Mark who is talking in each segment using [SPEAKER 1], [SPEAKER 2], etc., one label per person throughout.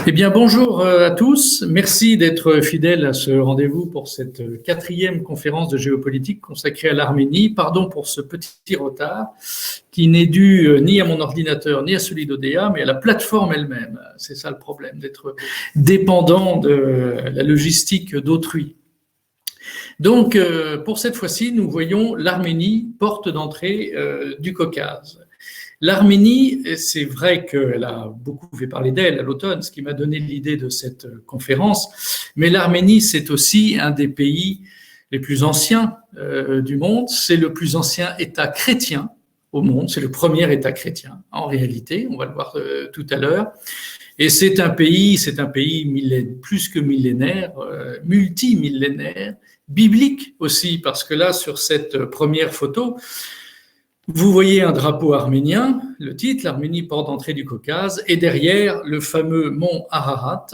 [SPEAKER 1] Eh bien, bonjour à tous. Merci d'être fidèles à ce rendez-vous pour cette 4e conférence de géopolitique consacrée à l'Arménie. Pardon pour ce petit retard qui n'est dû ni à mon ordinateur ni à celui d'Odea, mais à la plateforme elle-même. C'est ça le problème, d'être dépendant de la logistique d'autrui. Donc, pour cette fois-ci, nous voyons l'Arménie, porte d'entrée du Caucase. L'Arménie, c'est vrai qu'elle a beaucoup fait parler d'elle à l'automne, ce qui m'a donné l'idée de cette conférence, mais l'Arménie, c'est aussi un des pays les plus anciens du monde, c'est le plus ancien État chrétien au monde, c'est le premier État chrétien en réalité, on va le voir tout à l'heure, et c'est un pays plus que millénaire, multimillénaire, biblique aussi, parce que là, sur cette première photo, vous voyez un drapeau arménien, le titre, l'Arménie, porte d'entrée du Caucase, et derrière le fameux mont Ararat,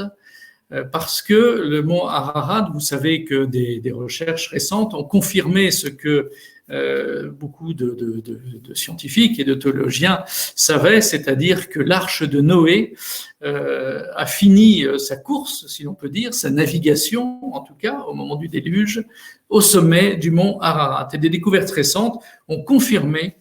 [SPEAKER 1] parce que le mont Ararat, vous savez que des recherches récentes ont confirmé ce que beaucoup de scientifiques et de théologiens savaient, c'est-à-dire que l'arche de Noé a fini sa course, si l'on peut dire, sa navigation, en tout cas au moment du déluge, au sommet du mont Ararat. Et des découvertes récentes ont confirmé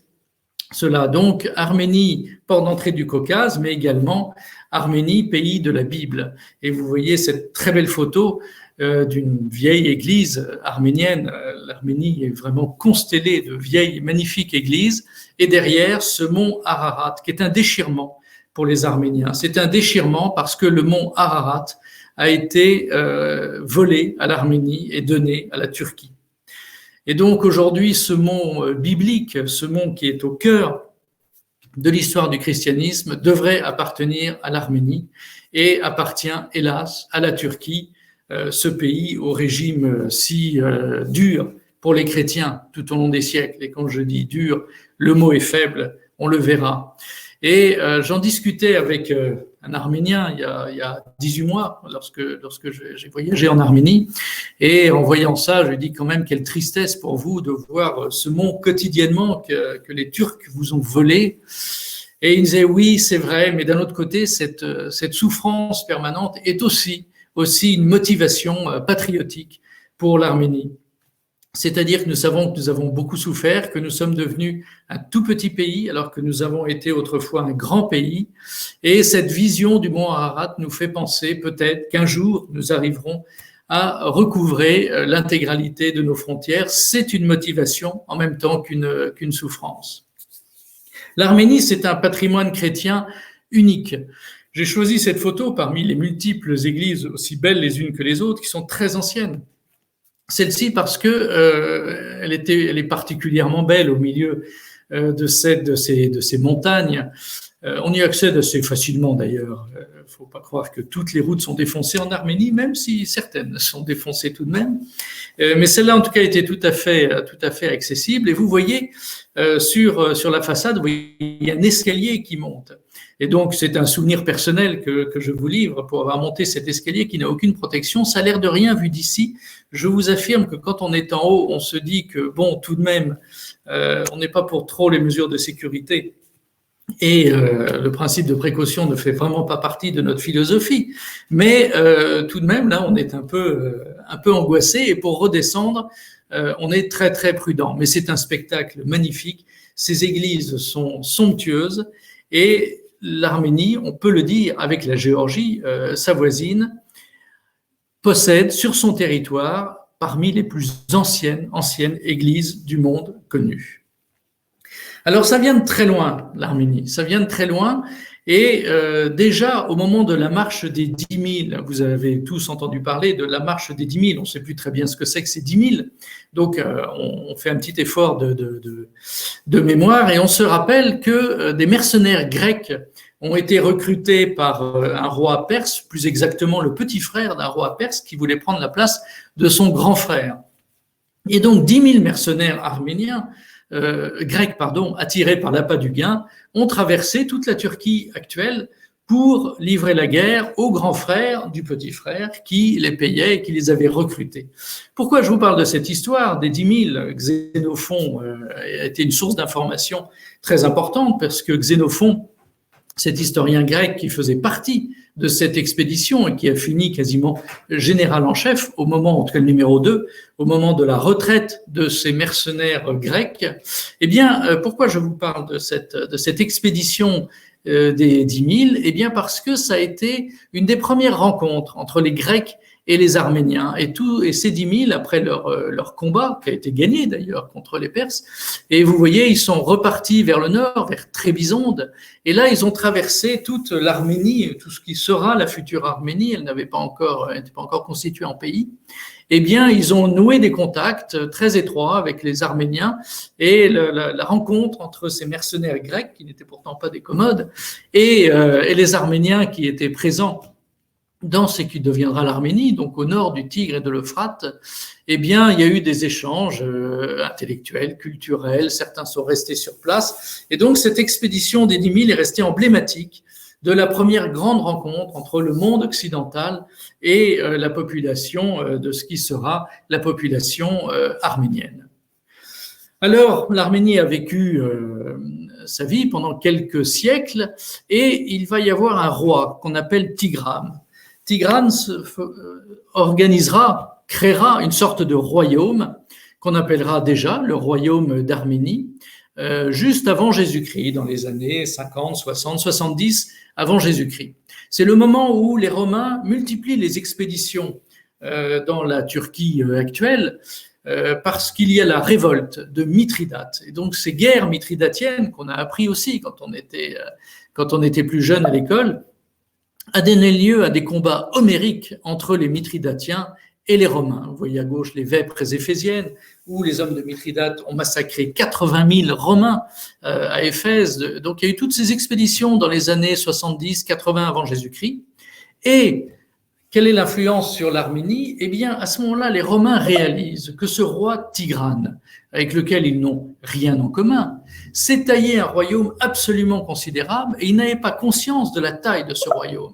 [SPEAKER 1] cela. Donc, Arménie, porte d'entrée du Caucase, mais également Arménie, pays de la Bible. Et vous voyez cette très belle photo d'une vieille église arménienne. L'Arménie est vraiment constellée de vieilles et magnifiques églises. Et derrière, ce mont Ararat, qui est un déchirement pour les Arméniens. C'est un déchirement parce que le mont Ararat a été volé à l'Arménie et donné à la Turquie. Et donc aujourd'hui, ce mont biblique, ce mont qui est au cœur de l'histoire du christianisme, devrait appartenir à l'Arménie et appartient, hélas, à la Turquie, ce pays au régime si dur pour les chrétiens tout au long des siècles. Et quand je dis dur, le mot est faible, on le verra. Et j'en discutais avec un Arménien il y a 18 mois, lorsque j'ai voyagé en Arménie. Et en voyant ça, je lui dis quand même quelle tristesse pour vous de voir ce mont quotidiennement que les Turcs vous ont volé. Et il me disait oui, c'est vrai, mais d'un autre côté, cette souffrance permanente est aussi une motivation patriotique pour l'Arménie. C'est-à-dire que nous savons que nous avons beaucoup souffert, que nous sommes devenus un tout petit pays alors que nous avons été autrefois un grand pays. Et cette vision du mont Ararat nous fait penser peut-être qu'un jour nous arriverons à recouvrer l'intégralité de nos frontières. C'est une motivation en même temps qu'une souffrance. L'Arménie, c'est un patrimoine chrétien unique. J'ai choisi cette photo parmi les multiples églises aussi belles les unes que les autres qui sont très anciennes. Celle-ci parce que elle est particulièrement belle au milieu de ces montagnes. On y accède assez facilement d'ailleurs. Faut pas croire que toutes les routes sont défoncées en Arménie, même si certaines sont défoncées tout de même. Mais celle-là en tout cas était tout à fait accessible. Et vous voyez sur la façade, il y a un escalier qui monte. Et donc, c'est un souvenir personnel que je vous livre pour avoir monté cet escalier qui n'a aucune protection. Ça a l'air de rien vu d'ici. Je vous affirme que quand on est en haut, on se dit que, bon, tout de même, on n'est pas pour trop les mesures de sécurité. Et le principe de précaution ne fait vraiment pas partie de notre philosophie. Mais tout de même, là, on est un peu angoissé. Et pour redescendre, on est très, très prudent. Mais c'est un spectacle magnifique. Ces églises sont somptueuses. Et l'Arménie, on peut le dire avec la Géorgie, sa voisine, possède sur son territoire parmi les plus anciennes églises du monde connues. Alors ça vient de très loin, l'Arménie, ça vient de très loin. Et déjà, au moment de la marche des 10 000, vous avez tous entendu parler de la marche des 10 000, on ne sait plus très bien ce que c'est que ces 10 000. Donc, on fait un petit effort de mémoire et on se rappelle que des mercenaires grecs ont été recrutés par un roi perse, plus exactement le petit frère d'un roi perse qui voulait prendre la place de son grand frère. Et donc, 10 000 mercenaires arméniens, grecs, attirés par l'appât du gain, ont traversé toute la Turquie actuelle pour livrer la guerre au grand frère du petit frère qui les payait et qui les avait recrutés. Pourquoi je vous parle de cette histoire des 10 000 Xénophon a été une source d'information très importante parce que Xénophon cet historien grec qui faisait partie de cette expédition et qui a fini quasiment général en chef au moment, en tout cas le numéro 2, au moment de la retraite de ces mercenaires grecs. Eh bien, pourquoi je vous parle de cette expédition des 10 000? Eh bien, parce que ça a été une des premières rencontres entre les Grecs et les Arméniens. Et ces 10 000, après leur combat, qui a été gagné d'ailleurs contre les Perses, et vous voyez, ils sont repartis vers le nord, vers Trébizonde, et là, ils ont traversé toute l'Arménie, tout ce qui sera la future Arménie, elle n'était pas encore constituée en pays. Eh bien, ils ont noué des contacts très étroits avec les Arméniens, et la rencontre entre ces mercenaires grecs, qui n'étaient pourtant pas des commodes, et les Arméniens qui étaient présents dans ce qui deviendra l'Arménie, donc au nord du Tigre et de l'Euphrate, eh bien, il y a eu des échanges intellectuels, culturels, certains sont restés sur place, et donc cette expédition des 10 000 est restée emblématique de la première grande rencontre entre le monde occidental et la population de ce qui sera la population arménienne. Alors, l'Arménie a vécu sa vie pendant quelques siècles, et il va y avoir un roi qu'on appelle Tigrane. Tigrane créera une sorte de royaume qu'on appellera déjà le royaume d'Arménie, juste avant Jésus-Christ, dans les années 50, 60, 70 avant Jésus-Christ. C'est le moment où les Romains multiplient les expéditions dans la Turquie actuelle, parce qu'il y a la révolte de Mithridate. Et donc ces guerres mithridatiennes qu'on a appris aussi quand on était plus jeune à l'école, a donné lieu à des combats homériques entre les Mithridatiens et les Romains. Vous voyez à gauche les vêpres éphésiennes, où les hommes de Mithridate ont massacré 80 000 Romains à Éphèse. Donc il y a eu toutes ces expéditions dans les années 70, 80 avant Jésus-Christ. Et quelle est l'influence sur l'Arménie? Eh bien, à ce moment-là, les Romains réalisent que ce roi Tigrane, avec lequel ils n'ont rien en commun, s'est taillé un royaume absolument considérable, et ils n'avaient pas conscience de la taille de ce royaume.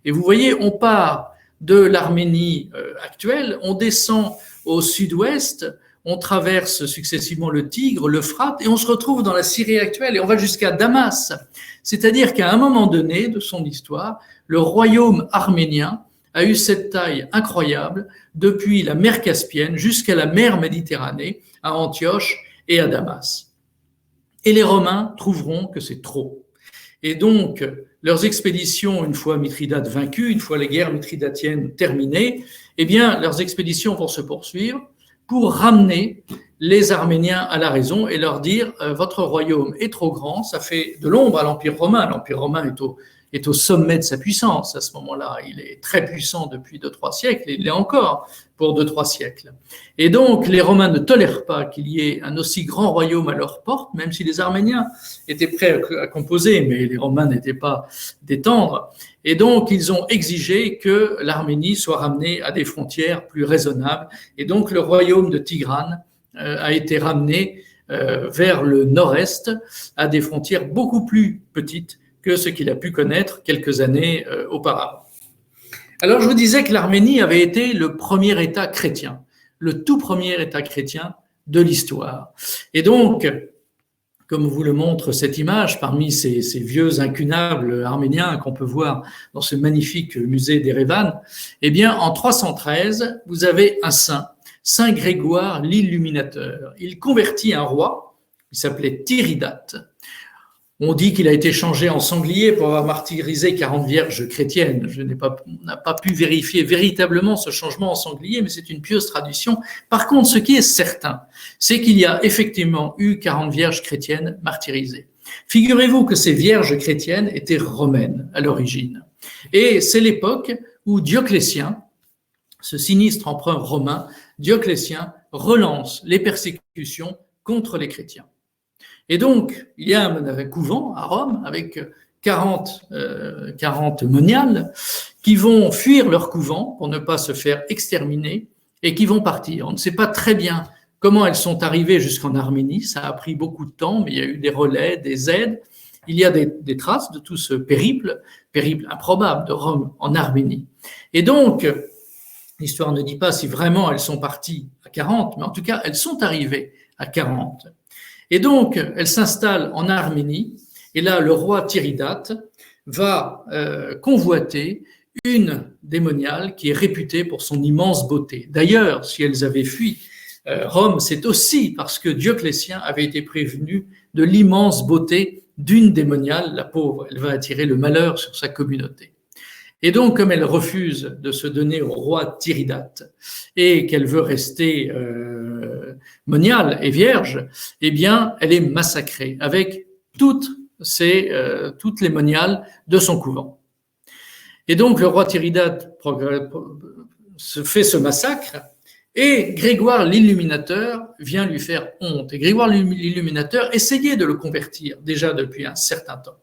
[SPEAKER 1] Et vous voyez, on part de l'Arménie actuelle, on descend au sud-ouest, on traverse successivement le Tigre, l'Euphrate, et on se retrouve dans la Syrie actuelle, et on va jusqu'à Damas. C'est-à-dire qu'à un moment donné de son histoire, le royaume arménien a eu cette taille incroyable depuis la mer Caspienne jusqu'à la mer Méditerranée, à Antioche et à Damas. Et les Romains trouveront que c'est trop. Et donc, leurs expéditions, une fois Mithridate vaincu, une fois les guerres mithridatiennes terminées, eh bien, leurs expéditions vont se poursuivre pour ramener les Arméniens à la raison et leur dire votre royaume est trop grand, ça fait de l'ombre à l'Empire romain. L'Empire romain est au sommet de sa puissance à ce moment-là. Il est très puissant depuis 2-3 siècles, et il l'est encore pour 2-3 siècles. Et donc, les Romains ne tolèrent pas qu'il y ait un aussi grand royaume à leur porte, même si les Arméniens étaient prêts à composer, mais les Romains n'étaient pas des tendres. Et donc, ils ont exigé que l'Arménie soit ramenée à des frontières plus raisonnables. Et donc, le royaume de Tigrane a été ramené vers le nord-est, à des frontières beaucoup plus petites que ce qu'il a pu connaître quelques années auparavant. Alors, je vous disais que l'Arménie avait été le premier État chrétien, le tout premier État chrétien de l'histoire. Et donc, comme vous le montre cette image, parmi ces vieux incunables arméniens qu'on peut voir dans ce magnifique musée d'Erevan, eh bien, en 313, vous avez un saint, Saint Grégoire l'Illuminateur. Il convertit un roi, qui s'appelait Tiridate. On dit qu'il a été changé en sanglier pour avoir martyrisé 40 vierges chrétiennes. On n'a pas pu vérifier véritablement ce changement en sanglier, mais c'est une pieuse tradition. Par contre, ce qui est certain, c'est qu'il y a effectivement eu 40 vierges chrétiennes martyrisées. Figurez-vous que ces vierges chrétiennes étaient romaines à l'origine. Et c'est l'époque où Dioclétien, ce sinistre empereur romain, Dioclétien relance les persécutions contre les chrétiens. Et donc, il y a un couvent à Rome avec 40 moniales qui vont fuir leur couvent pour ne pas se faire exterminer et qui vont partir. On ne sait pas très bien comment elles sont arrivées jusqu'en Arménie. Ça a pris beaucoup de temps, mais il y a eu des relais, des aides. Il y a des traces de tout ce périple improbable de Rome en Arménie. Et donc, l'histoire ne dit pas si vraiment elles sont parties à 40, mais en tout cas, elles sont arrivées à 40. Et donc, elles s'installent en Arménie, et là, le roi Tiridate va convoiter une démoniale qui est réputée pour son immense beauté. D'ailleurs, si elles avaient fui Rome, c'est aussi parce que Dioclétien avait été prévenu de l'immense beauté d'une démoniale, la pauvre, elle va attirer le malheur sur sa communauté. Et donc, comme elle refuse de se donner au roi Tiridate et qu'elle veut rester moniale et vierge, eh bien, elle est massacrée avec toutes les moniales de son couvent. Et donc, le roi Tiridate se fait ce massacre et Grégoire l'Illuminateur vient lui faire honte. Et Grégoire l'Illuminateur essayait de le convertir déjà depuis un certain temps.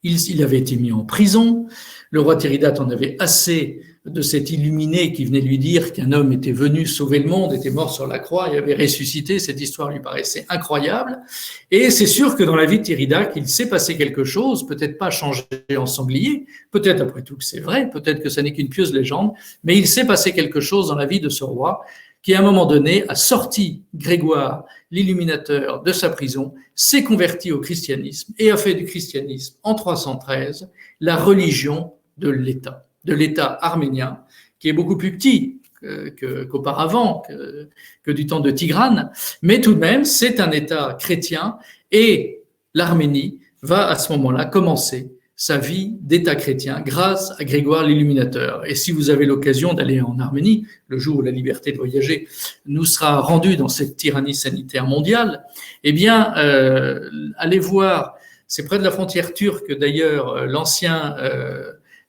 [SPEAKER 1] Il avait été mis en prison. Le roi Tiridate en avait assez de cet illuminé qui venait lui dire qu'un homme était venu sauver le monde, était mort sur la croix et avait ressuscité. Cette histoire lui paraissait incroyable. Et c'est sûr que dans la vie de Tiridate, il s'est passé quelque chose, peut-être pas changé en sanglier, peut-être après tout que c'est vrai, peut-être que ça n'est qu'une pieuse légende, mais il s'est passé quelque chose dans la vie de ce roi qui, à un moment donné, a sorti Grégoire l'Illuminateur de sa prison, s'est converti au christianisme et a fait du christianisme, en 313, la religion de l'État arménien, qui est beaucoup plus petit qu'auparavant, que du temps de Tigrane, mais tout de même, c'est un État chrétien et l'Arménie va à ce moment-là commencer sa vie d'État chrétien grâce à Grégoire l'Illuminateur. Et si vous avez l'occasion d'aller en Arménie, le jour où la liberté de voyager nous sera rendue dans cette tyrannie sanitaire mondiale, eh bien, allez voir, c'est près de la frontière turque d'ailleurs,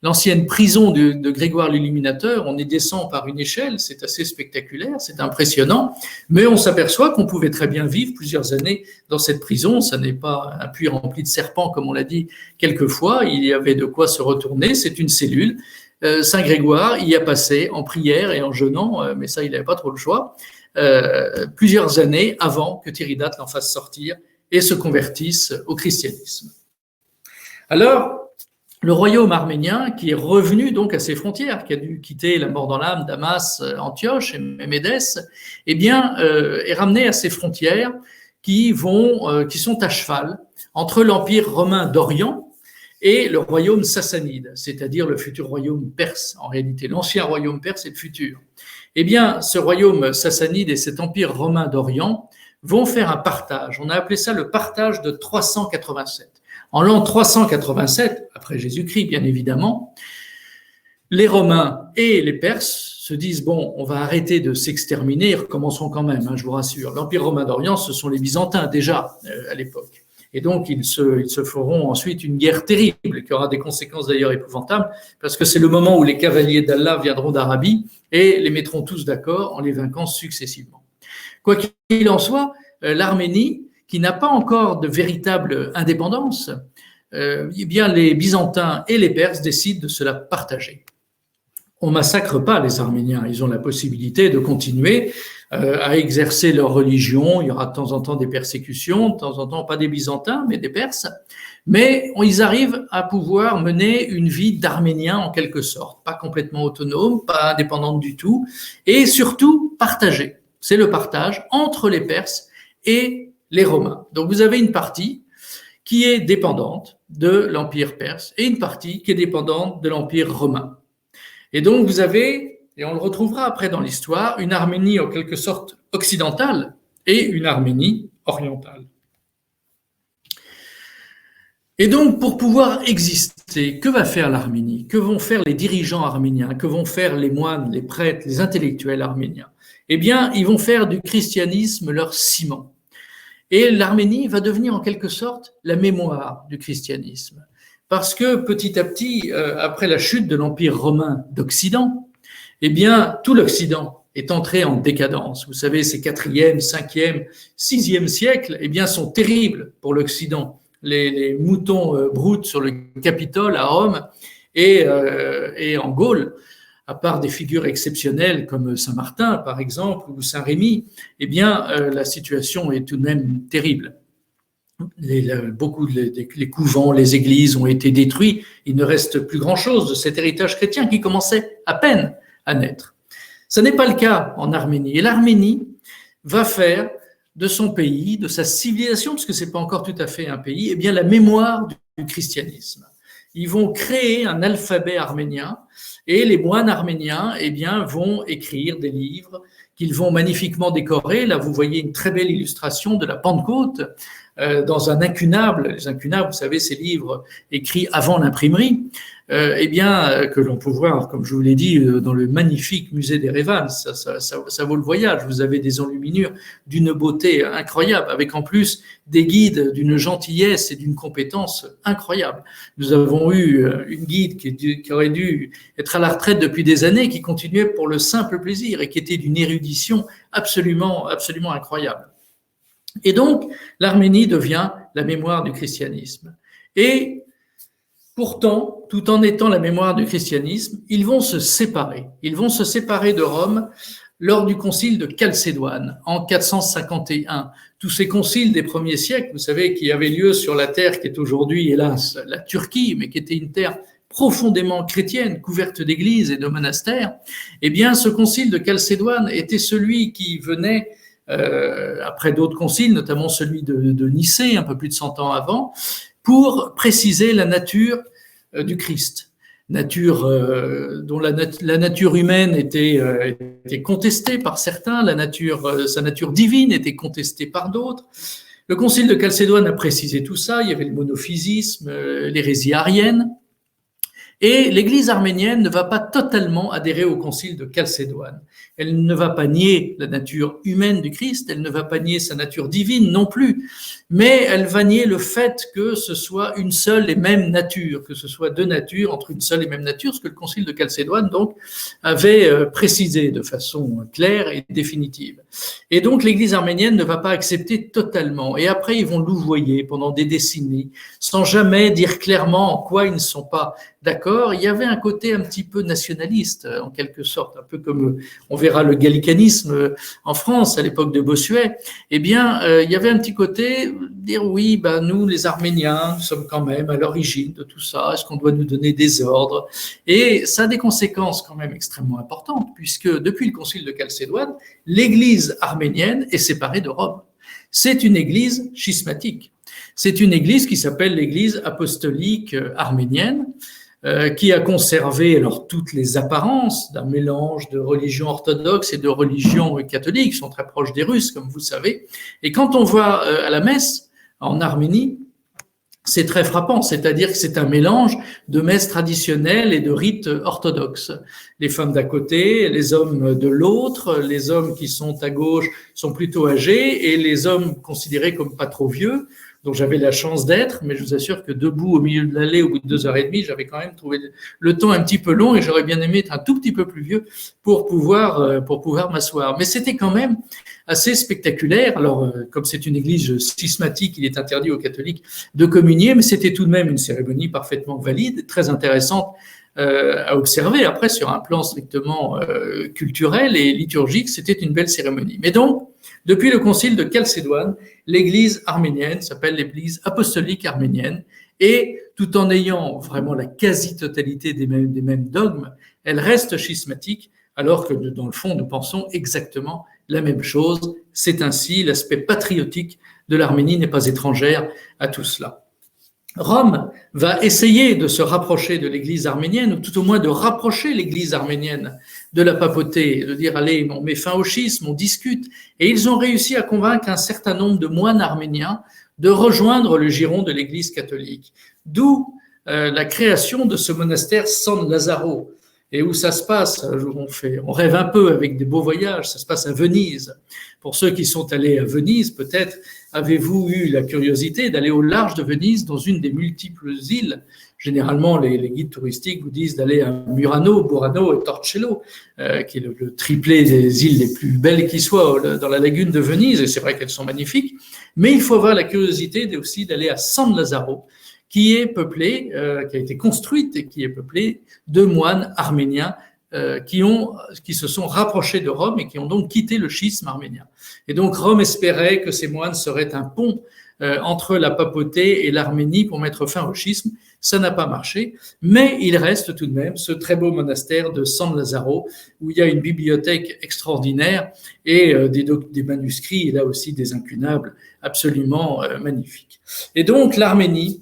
[SPEAKER 1] l'ancienne prison de Grégoire l'Illuminateur. On y descend par une échelle, c'est assez spectaculaire, c'est impressionnant, mais on s'aperçoit qu'on pouvait très bien vivre plusieurs années dans cette prison. Ça n'est pas un puits rempli de serpents, comme on l'a dit quelquefois, il y avait de quoi se retourner, c'est une cellule. Saint Grégoire y a passé en prière et en jeûnant, mais ça, il n'avait pas trop le choix, plusieurs années avant que Tiridate l'en fasse sortir et se convertisse au christianisme. Alors, le royaume arménien, qui est revenu donc à ses frontières, qui a dû quitter la mort dans l'âme, Damas, Antioche et Médès, eh bien, est ramené à ses frontières qui sont à cheval entre l'Empire romain d'Orient et le royaume sassanide, c'est-à-dire le futur royaume perse. En réalité, l'ancien royaume perse est le futur. Eh bien, ce royaume sassanide et cet empire romain d'Orient vont faire un partage. On a appelé ça le partage de 387. En l'an 387, après Jésus-Christ bien évidemment, les Romains et les Perses se disent « bon, on va arrêter de s'exterminer, recommençons quand même, je vous rassure ». L'Empire romain d'Orient, ce sont les Byzantins déjà à l'époque. Et donc, ils se feront ensuite une guerre terrible, qui aura des conséquences d'ailleurs épouvantables, parce que c'est le moment où les cavaliers d'Allah viendront d'Arabie et les mettront tous d'accord en les vainquant successivement. Quoi qu'il en soit, l'Arménie, qui n'a pas encore de véritable indépendance, eh bien les Byzantins et les Perses décident de se la partager. On massacre pas les Arméniens, ils ont la possibilité de continuer à exercer leur religion. Il y aura de temps en temps des persécutions, de temps en temps pas des Byzantins, mais des Perses. Mais ils arrivent à pouvoir mener une vie d'Arméniens en quelque sorte, pas complètement autonome, pas indépendante du tout, et surtout partagée. C'est le partage entre les Perses et les Romains. Donc vous avez une partie qui est dépendante de l'Empire perse et une partie qui est dépendante de l'Empire romain. Et donc vous avez, et on le retrouvera après dans l'histoire, une Arménie en quelque sorte occidentale et une Arménie orientale. Et donc pour pouvoir exister, que va faire l'Arménie? Que vont faire les dirigeants arméniens? Que vont faire les moines, les prêtres, les intellectuels arméniens? Eh bien, ils vont faire du christianisme leur ciment. Et l'Arménie va devenir en quelque sorte la mémoire du christianisme. Parce que petit à petit, après la chute de l'Empire romain d'Occident, eh bien, tout l'Occident est entré en décadence. Vous savez, ces 4e, 5e, 6e siècles, eh bien, sont terribles pour l'Occident. Les moutons broutent sur le Capitole à Rome et en Gaule, à part des figures exceptionnelles comme Saint-Martin, par exemple, ou Saint-Rémy, eh bien, la situation est tout de même terrible. Les couvents, les églises ont été détruits. Il ne reste plus grand-chose de cet héritage chrétien qui commençait à peine à naître. Ce n'est pas le cas en Arménie. Et l'Arménie va faire de son pays, de sa civilisation, parce que ce n'est pas encore tout à fait un pays, eh bien, la mémoire du christianisme. Ils vont créer un alphabet arménien et les moines arméniens vont écrire des livres qu'ils vont magnifiquement décorer. Là, vous voyez une très belle illustration de la Pentecôte dans un incunable. Les incunables, vous savez, ces livres écrits avant l'imprimerie, que l'on peut voir, comme je vous l'ai dit, dans le magnifique musée d'Erevan. Ça vaut le voyage. Vous avez des enluminures d'une beauté incroyable, avec en plus des guides d'une gentillesse et d'une compétence incroyable. Nous avons eu une guide qui aurait dû être à la retraite depuis des années, qui continuait pour le simple plaisir et qui était d'une érudition absolument incroyable. Et donc, l'Arménie devient la mémoire du christianisme. Et pourtant, tout en étant la mémoire du christianisme, ils vont se séparer. Ils vont se séparer de Rome lors du concile de Chalcédoine en 451. Tous ces conciles des premiers siècles, vous savez, qui avaient lieu sur la terre qui est aujourd'hui, hélas, la Turquie, mais qui était une terre profondément chrétienne, couverte d'églises et de monastères, ce concile de Chalcédoine était celui qui venait après d'autres conciles, notamment celui de Nicée, un peu plus de 100 ans avant, pour préciser la nature du Christ. Nature dont la nature humaine était contestée par certains, sa nature divine était contestée par d'autres. Le concile de Chalcédoine a précisé tout ça. Il y avait le monophysisme, l'hérésie arienne. Et l'Église arménienne ne va pas totalement adhérer au concile de Chalcédoine. Elle ne va pas nier la nature humaine du Christ, elle ne va pas nier sa nature divine non plus, mais elle va nier le fait que ce soit une seule et même nature, que ce soit deux natures entre une seule et même nature, ce que le concile de Chalcédoine donc avait précisé de façon claire et définitive. Et donc l'Église arménienne ne va pas accepter totalement. Et après, ils vont louvoyer pendant des décennies, sans jamais dire clairement en quoi ils ne sont pas d'accord. Il y avait un côté un petit peu nationaliste, en quelque sorte, un peu comme on verra le gallicanisme en France à l'époque de Bossuet. Il y avait un petit côté dire oui, nous les Arméniens, nous sommes quand même à l'origine de tout ça. Est-ce qu'on doit nous donner des ordres? Et ça a des conséquences quand même extrêmement importantes, puisque depuis le concile de Chalcédoine, l'Église arménienne est séparée de Rome. C'est une église schismatique. C'est une église qui s'appelle l'Église apostolique arménienne, qui a conservé alors toutes les apparences d'un mélange de religion orthodoxe et de religion catholique, qui sont très proches des Russes, comme vous savez. Et quand on va à la messe en Arménie, c'est très frappant, c'est-à-dire que c'est un mélange de messes traditionnelles et de rites orthodoxes. Les femmes d'à côté, les hommes de l'autre, les hommes qui sont à gauche sont plutôt âgés et les hommes considérés comme pas trop vieux, dont j'avais la chance d'être, mais je vous assure que debout au milieu de l'allée, au bout de 2h30, j'avais quand même trouvé le temps un petit peu long et j'aurais bien aimé être un tout petit peu plus vieux pour pouvoir m'asseoir. Mais c'était quand même assez spectaculaire. Alors, comme c'est une église schismatique, il est interdit aux catholiques de communier, mais c'était tout de même une cérémonie parfaitement valide, très intéressante à observer. Après, sur un plan strictement culturel et liturgique, c'était une belle cérémonie. Mais donc, depuis le concile de Chalcédoine, l'Église arménienne s'appelle l'Église apostolique arménienne et tout en ayant vraiment la quasi-totalité des mêmes dogmes, elle reste schismatique alors que dans le fond, nous pensons exactement la même chose. C'est ainsi, l'aspect patriotique de l'Arménie n'est pas étrangère à tout cela. Rome va essayer de se rapprocher de l'Église arménienne, ou tout au moins de rapprocher l'Église arménienne de la papauté, de dire allez, on met fin au schisme, on discute. Et ils ont réussi à convaincre un certain nombre de moines arméniens de rejoindre le giron de l'Église catholique. D'où la création de ce monastère San Lazzaro. Et où ça se passe, on rêve un peu avec des beaux voyages, ça se passe à Venise. Pour ceux qui sont allés à Venise, peut-être avez-vous eu la curiosité d'aller au large de Venise, dans une des multiples îles. Généralement, les guides touristiques vous disent d'aller à Murano, Burano et Torcello, qui est le triplé des îles les plus belles qui soient dans la lagune de Venise, et c'est vrai qu'elles sont magnifiques. Mais il faut avoir la curiosité aussi d'aller à San Lazzaro, qui est peuplée, qui a été construite et qui est peuplée de moines arméniens qui se sont rapprochés de Rome et qui ont donc quitté le schisme arménien. Et donc Rome espérait que ces moines seraient un pont entre la papauté et l'Arménie pour mettre fin au schisme. Ça n'a pas marché, mais il reste tout de même ce très beau monastère de San Lazzaro où il y a une bibliothèque extraordinaire et des manuscrits et là aussi des incunables absolument magnifiques. Et donc l'Arménie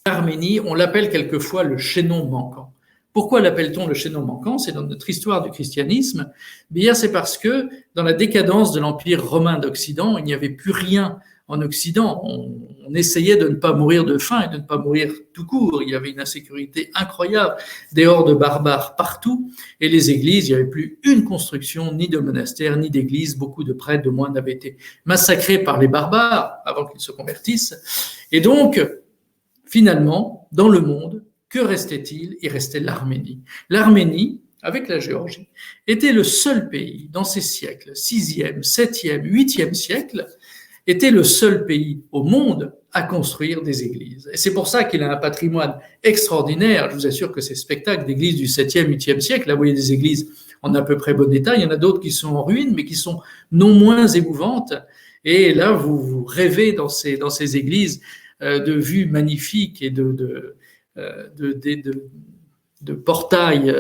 [SPEAKER 1] l'Arménie, on l'appelle quelquefois le chaînon manquant. Pourquoi l'appelle-t-on le chaînon manquant? C'est dans notre histoire du christianisme. Bien, c'est parce que dans la décadence de l'Empire romain d'Occident, il n'y avait plus rien en Occident. On essayait de ne pas mourir de faim et de ne pas mourir tout court. Il y avait une insécurité incroyable, des hordes barbares partout. Et les églises, il n'y avait plus une construction, ni de monastère, ni d'église. Beaucoup de prêtres, de moines avaient été massacrés par les barbares avant qu'ils se convertissent. Et donc, finalement, dans le monde, que restait-il? Il restait l'Arménie. L'Arménie, avec la Géorgie, était le seul pays dans ces siècles, 6e, 7e, 8e siècle, était le seul pays au monde à construire des églises. Et c'est pour ça qu'il a un patrimoine extraordinaire. Je vous assure que ces spectacles d'églises du 7e, 8e siècle, là vous voyez des églises en à peu près bon état, il y en a d'autres qui sont en ruine, mais qui sont non moins émouvantes. Et là, vous rêvez dans ces églises de vues magnifiques et de portails,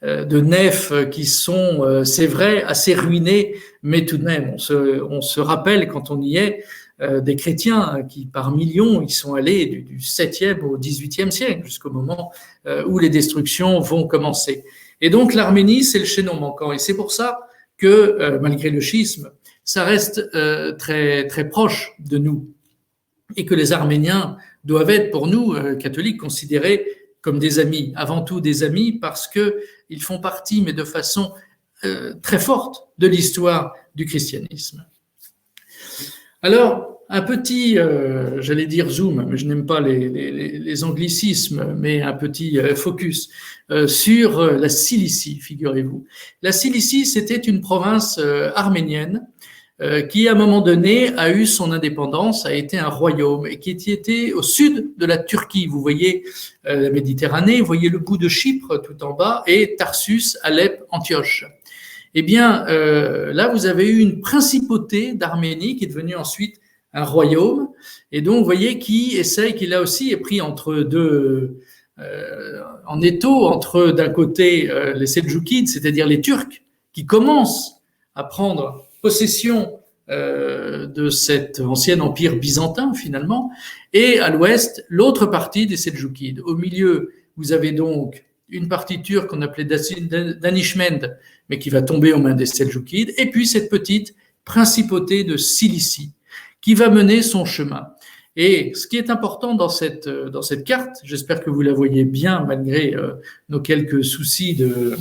[SPEAKER 1] de nefs qui sont, c'est vrai, assez ruinés, mais tout de même, on se rappelle quand on y est des chrétiens qui, par millions, ils sont allés du 7e au 18e siècle, jusqu'au moment où les destructions vont commencer. Et donc l'Arménie, c'est le chaînon manquant. Et c'est pour ça que, malgré le schisme, ça reste très, très proche de nous. Et que les Arméniens doivent être, pour nous, catholiques, considérés comme des amis, avant tout des amis, parce qu'ils font partie, mais de façon très forte, de l'histoire du christianisme. Alors, un petit, j'allais dire zoom, mais je n'aime pas les anglicismes, mais un petit focus sur la Cilicie, figurez-vous. La Cilicie, c'était une province arménienne qui, à un moment donné, a eu son indépendance, a été un royaume et qui était au sud de la Turquie. Vous voyez la Méditerranée, vous voyez le bout de Chypre tout en bas et Tarsus, Alep, Antioche. Eh bien, là, vous avez eu une principauté d'Arménie qui est devenue ensuite un royaume. Et donc, vous voyez qui là aussi est pris entre deux, en étau, entre d'un côté les Seldjoukides, c'est-à-dire les Turcs, qui commencent à prendre possession de cet ancien empire byzantin finalement, et à l'ouest, l'autre partie des Seldjoukides. Au milieu, vous avez donc une partie turque qu'on appelait Danishmend, mais qui va tomber aux mains des Seldjoukides, et puis cette petite principauté de Cilicie, qui va mener son chemin. Et ce qui est important dans cette carte, j'espère que vous la voyez bien malgré nos quelques soucis de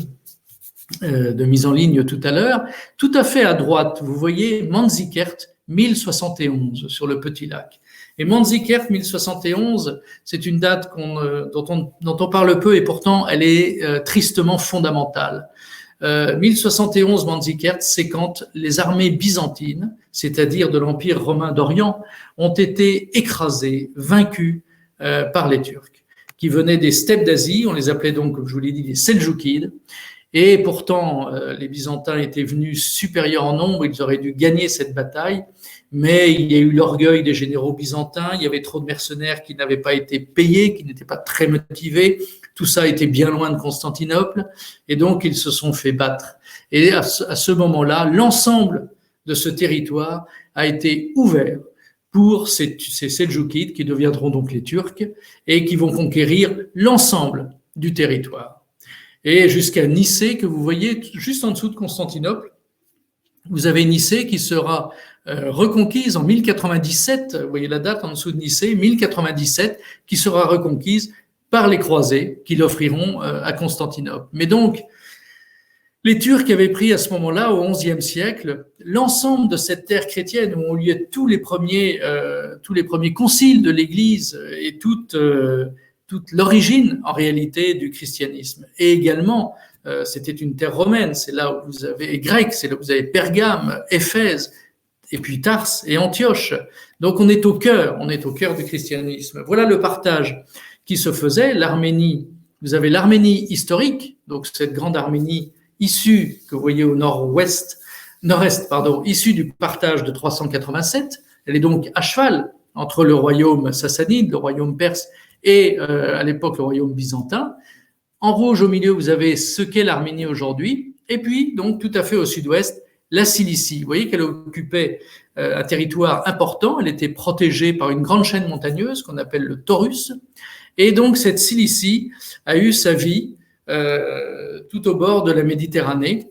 [SPEAKER 1] mise en ligne tout à l'heure, tout à fait à droite, vous voyez Manzikert 1071 sur le Petit Lac. Et Manzikert 1071, c'est une date dont on parle peu et pourtant elle est tristement fondamentale. 1071 Manzikert, c'est quand les armées byzantines, c'est-à-dire de l'Empire romain d'Orient, ont été écrasées, vaincues par les Turcs, qui venaient des steppes d'Asie, on les appelait donc, comme je vous l'ai dit, les Seldjoukides. Et pourtant, les Byzantins étaient venus supérieurs en nombre, ils auraient dû gagner cette bataille, mais il y a eu l'orgueil des généraux byzantins, il y avait trop de mercenaires qui n'avaient pas été payés, qui n'étaient pas très motivés, tout ça était bien loin de Constantinople, et donc ils se sont fait battre. Et à ce moment-là, l'ensemble de ce territoire a été ouvert pour ces Seldjoukides qui deviendront donc les Turcs et qui vont conquérir l'ensemble du territoire. Et jusqu'à Nicée, que vous voyez juste en dessous de Constantinople, vous avez Nicée qui sera reconquise en 1097, vous voyez la date en dessous de Nicée, 1097, qui sera reconquise par les croisés qui l'offriront à Constantinople. Mais donc, les Turcs avaient pris à ce moment-là, au XIe siècle, l'ensemble de cette terre chrétienne où ont lieu tous les premiers conciles de l'Église et toute l'origine, en réalité, du christianisme. Et également, c'était une terre romaine, c'est là où vous avez, et grecque, c'est là où vous avez Pergame, Éphèse, et puis Tars et Antioche. Donc on est au cœur du christianisme. Voilà le partage qui se faisait. L'Arménie, vous avez l'Arménie historique, donc cette grande Arménie issue, que vous voyez au nord-est, issue du partage de 387. Elle est donc à cheval entre le royaume sassanide, le royaume perse, et à l'époque le royaume byzantin. En rouge au milieu, vous avez ce qu'est l'Arménie aujourd'hui, et puis donc tout à fait au sud-ouest, la Cilicie. Vous voyez qu'elle occupait un territoire important, elle était protégée par une grande chaîne montagneuse qu'on appelle le Taurus, et donc cette Cilicie a eu sa vie tout au bord de la Méditerranée,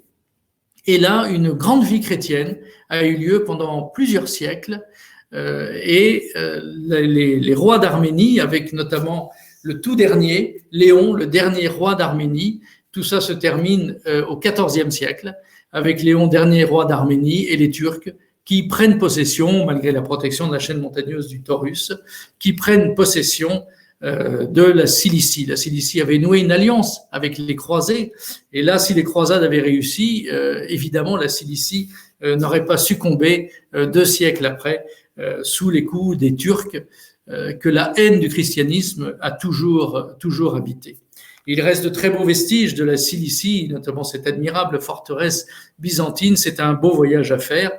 [SPEAKER 1] et là, une grande vie chrétienne a eu lieu pendant plusieurs siècles, les rois d'Arménie, avec notamment le tout dernier, Léon, le dernier roi d'Arménie, tout ça se termine au XIVe siècle, avec Léon, dernier roi d'Arménie, et les Turcs qui prennent possession, malgré la protection de la chaîne montagneuse du Taurus, qui prennent possession de la Cilicie. La Cilicie avait noué une alliance avec les croisés, et là, si les croisades avaient réussi, évidemment, la Cilicie n'aurait pas succombé 2 siècles après sous les coups des Turcs, que la haine du christianisme a toujours habité. Il reste de très beaux vestiges de la Cilicie, notamment cette admirable forteresse byzantine. C'est un beau voyage à faire,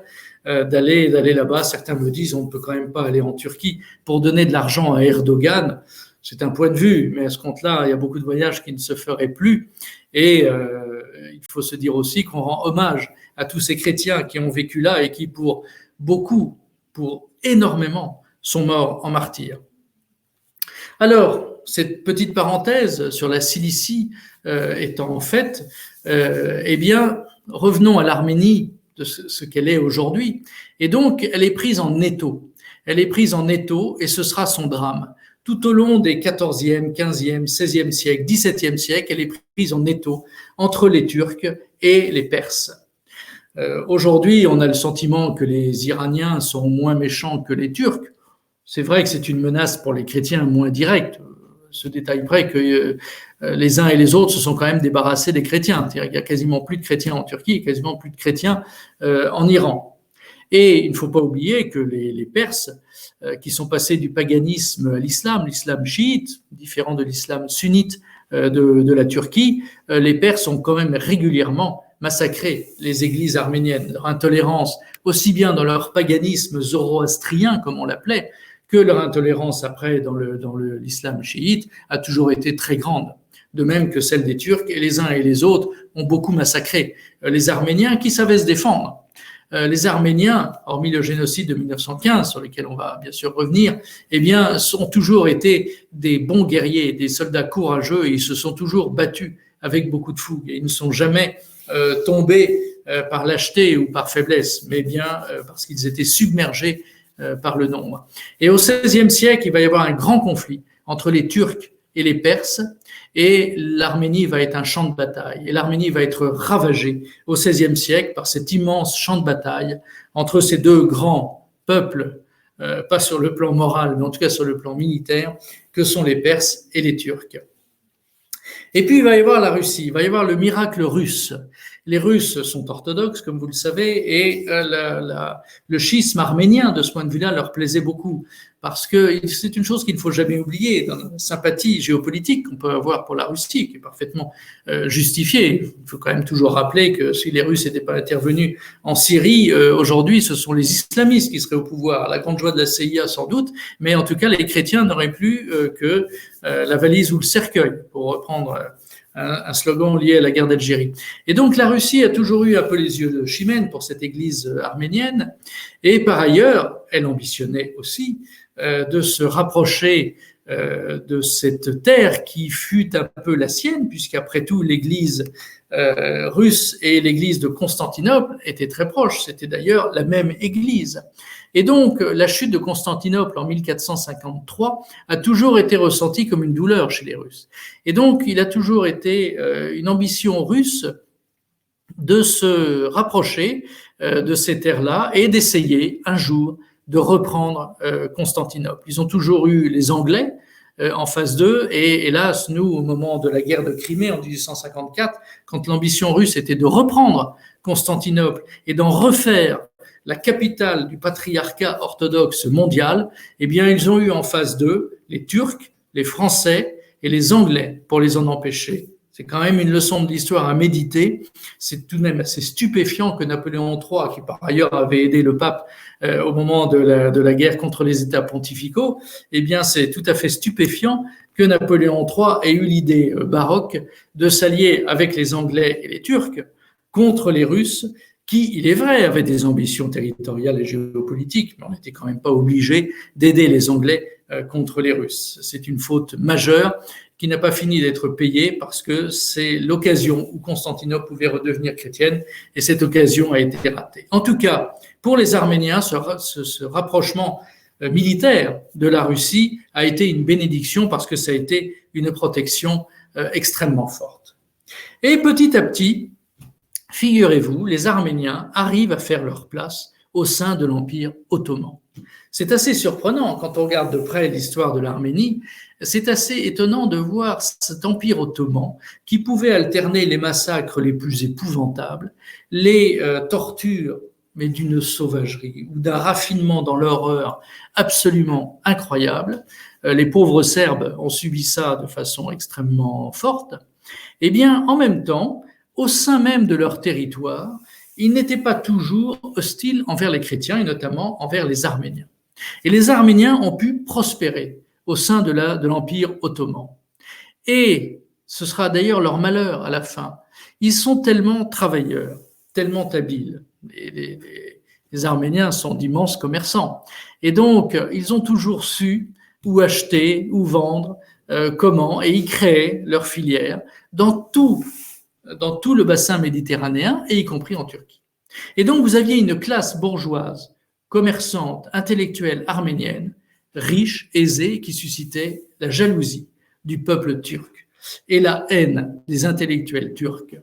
[SPEAKER 1] d'aller là-bas. Certains me disent on ne peut quand même pas aller en Turquie pour donner de l'argent à Erdogan. C'est un point de vue, mais à ce compte-là, il y a beaucoup de voyages qui ne se feraient plus. Et il faut se dire aussi qu'on rend hommage à tous ces chrétiens qui ont vécu là et qui, pour beaucoup, pour énormément, sont morts en martyrs. Alors, cette petite parenthèse sur la Cilicie étant faite, eh bien, revenons à l'Arménie de ce qu'elle est aujourd'hui. Et donc, elle est prise en étau. Elle est prise en étau et ce sera son drame. Tout au long des 14e, 15e, 16e siècle, 17e siècle, elle est prise en étau entre les Turcs et les Perses. Aujourd'hui, on a le sentiment que les Iraniens sont moins méchants que les Turcs. C'est vrai que c'est une menace pour les chrétiens moins directe. Ce détail près que les uns et les autres se sont quand même débarrassés des chrétiens. C'est-à-dire qu'il y a quasiment plus de chrétiens en Turquie et quasiment plus de chrétiens en Iran. Et il ne faut pas oublier que les Perses, qui sont passés du paganisme à l'islam chiite, différent de l'islam sunnite de la Turquie, les Perses ont quand même régulièrement massacré les églises arméniennes. Leur intolérance, aussi bien dans leur paganisme zoroastrien, comme on l'appelait, que leur intolérance après dans l'islam chiite a toujours été très grande. De même que celle des Turcs, et les uns et les autres ont beaucoup massacré les Arméniens qui savaient se défendre. Les Arméniens, hormis le génocide de 1915, sur lequel on va bien sûr revenir, eh bien, ont toujours été des bons guerriers, des soldats courageux, et ils se sont toujours battus avec beaucoup de fougue. Et ils ne sont jamais tombés par lâcheté ou par faiblesse, mais bien parce qu'ils étaient submergés par le nombre. Et au XVIe siècle, il va y avoir un grand conflit entre les Turcs et les Perses, et l'Arménie va être un champ de bataille. Et l'Arménie va être ravagée au XVIe siècle par cet immense champ de bataille entre ces deux grands peuples, pas sur le plan moral, mais en tout cas sur le plan militaire, que sont les Perses et les Turcs. Et puis il va y avoir la Russie, il va y avoir le miracle russe. Les Russes sont orthodoxes, comme vous le savez, et le schisme arménien, de ce point de vue-là, leur plaisait beaucoup, parce que c'est une chose qu'il ne faut jamais oublier dans la sympathie géopolitique qu'on peut avoir pour la Russie, qui est parfaitement justifiée. Il faut quand même toujours rappeler que si les Russes n'étaient pas intervenus en Syrie, aujourd'hui, ce sont les islamistes qui seraient au pouvoir, à la grande joie de la CIA sans doute, mais en tout cas, les chrétiens n'auraient plus que la valise ou le cercueil, pour reprendre un slogan lié à la guerre d'Algérie. Et donc la Russie a toujours eu un peu les yeux de Chimène pour cette église arménienne, et par ailleurs, elle ambitionnait aussi de se rapprocher de cette terre qui fut un peu la sienne, puisqu'après tout l'église russe et l'église de Constantinople étaient très proches, c'était d'ailleurs la même église. Et donc, la chute de Constantinople en 1453 a toujours été ressentie comme une douleur chez les Russes. Et donc, il a toujours été une ambition russe de se rapprocher de ces terres-là et d'essayer un jour de reprendre Constantinople. Ils ont toujours eu les Anglais en face d'eux, et hélas, nous, au moment de la guerre de Crimée en 1854, quand l'ambition russe était de reprendre Constantinople et d'en refaire la capitale du patriarcat orthodoxe mondial, eh bien, ils ont eu en face d'eux les Turcs, les Français et les Anglais pour les en empêcher. C'est quand même une leçon de l'histoire à méditer. C'est tout de même assez stupéfiant que Napoléon III, qui par ailleurs avait aidé le pape au moment de la guerre contre les États pontificaux, eh bien, c'est tout à fait stupéfiant que Napoléon III ait eu l'idée baroque de s'allier avec les Anglais et les Turcs contre les Russes, qui, il est vrai, avait des ambitions territoriales et géopolitiques, mais on n'était quand même pas obligé d'aider les Anglais contre les Russes. C'est une faute majeure qui n'a pas fini d'être payée parce que c'est l'occasion où Constantinople pouvait redevenir chrétienne et cette occasion a été ratée. En tout cas, pour les Arméniens, ce rapprochement militaire de la Russie a été une bénédiction parce que ça a été une protection extrêmement forte. Et petit à petit, figurez-vous, les Arméniens arrivent à faire leur place au sein de l'Empire ottoman. C'est assez surprenant quand on regarde de près l'histoire de l'Arménie. C'est assez étonnant de voir cet empire ottoman qui pouvait alterner les massacres les plus épouvantables, les tortures, mais d'une sauvagerie ou d'un raffinement dans l'horreur absolument incroyable. Les pauvres Serbes ont subi ça de façon extrêmement forte. Eh bien, en même temps, au sein même de leur territoire, ils n'étaient pas toujours hostiles envers les chrétiens et notamment envers les Arméniens. Et les Arméniens ont pu prospérer au sein de l'Empire ottoman. Et ce sera d'ailleurs leur malheur à la fin. Ils sont tellement travailleurs, tellement habiles. Les Arméniens sont d'immenses commerçants. Et donc, ils ont toujours su où acheter, où vendre, comment, et ils créaient leur filière dans tout le bassin méditerranéen, et y compris en Turquie. Et donc, vous aviez une classe bourgeoise, commerçante, intellectuelle arménienne, riche, aisée, qui suscitait la jalousie du peuple turc et la haine des intellectuels turcs.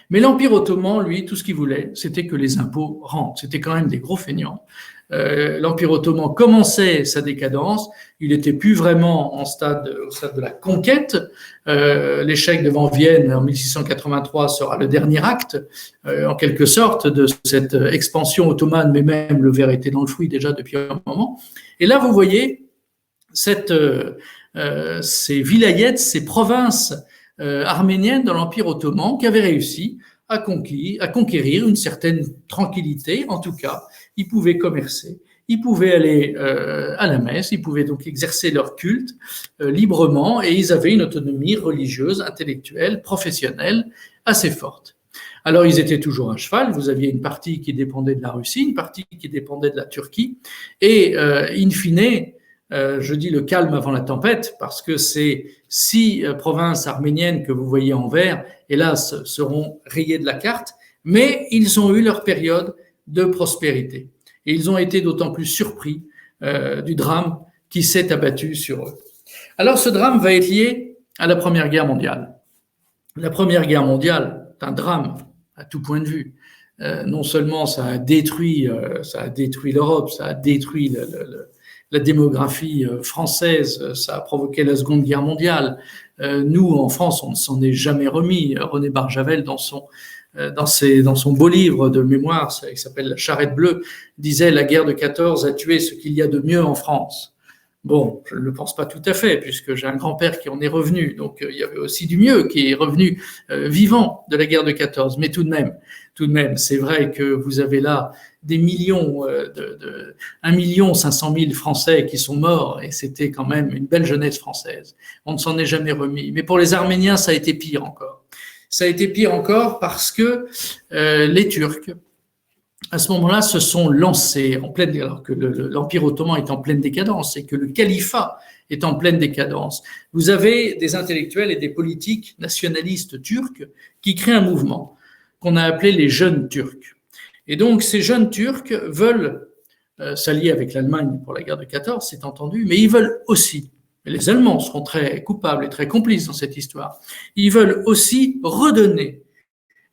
[SPEAKER 1] Mais l'Empire ottoman, lui, tout ce qu'il voulait, c'était que les impôts rentrent. C'était quand même des gros feignants. L'Empire ottoman commençait sa décadence. Il n'était plus vraiment au stade de la conquête. L'échec devant Vienne en 1683 sera le dernier acte, en quelque sorte, de cette expansion ottomane, mais même le verre était dans le fruit déjà depuis un moment. Et là, vous voyez ces vilayets, ces provinces arméniennes dans l'Empire ottoman qui avaient réussi à conquérir une certaine tranquillité. En tout cas, ils pouvaient commercer, ils pouvaient aller à la messe, ils pouvaient donc exercer leur culte librement et ils avaient une autonomie religieuse, intellectuelle, professionnelle assez forte. Alors, ils étaient toujours à cheval. Vous aviez une partie qui dépendait de la Russie, une partie qui dépendait de la Turquie. Et, in fine, je dis le calme avant la tempête, parce que ces 6 provinces arméniennes que vous voyez en vert, hélas, seront rayées de la carte, mais ils ont eu leur période de prospérité. Et ils ont été d'autant plus surpris du drame qui s'est abattu sur eux. Alors, ce drame va être lié à la Première Guerre mondiale. La Première Guerre mondiale est un drame à tout point de vue. Non seulement ça a détruit l'Europe, ça a détruit la démographie française, ça a provoqué la Seconde Guerre mondiale. Nous, en France, on ne s'en est jamais remis. René Barjavel, dans son beau livre de mémoire, qui s'appelle La Charrette bleue, disait « La guerre de 14 a tué ce qu'il y a de mieux en France ». Bon, je ne le pense pas tout à fait, puisque j'ai un grand-père qui en est revenu, donc il y avait aussi du mieux qui est revenu vivant de la guerre de 14. Mais tout de même, c'est vrai que vous avez là des millions, 1 500 000 Français qui sont morts, et c'était quand même une belle jeunesse française. On ne s'en est jamais remis. Mais pour les Arméniens, ça a été pire encore. Ça a été pire encore parce que les Turcs, à ce moment-là, se sont lancés alors que l'Empire ottoman est en pleine décadence et que le califat est en pleine décadence. Vous avez des intellectuels et des politiques nationalistes turcs qui créent un mouvement qu'on a appelé les jeunes Turcs. Et donc, ces jeunes Turcs veulent s'allier avec l'Allemagne pour la guerre de 14, c'est entendu, mais ils veulent aussi, et les Allemands seront très coupables et très complices dans cette histoire, ils veulent aussi redonner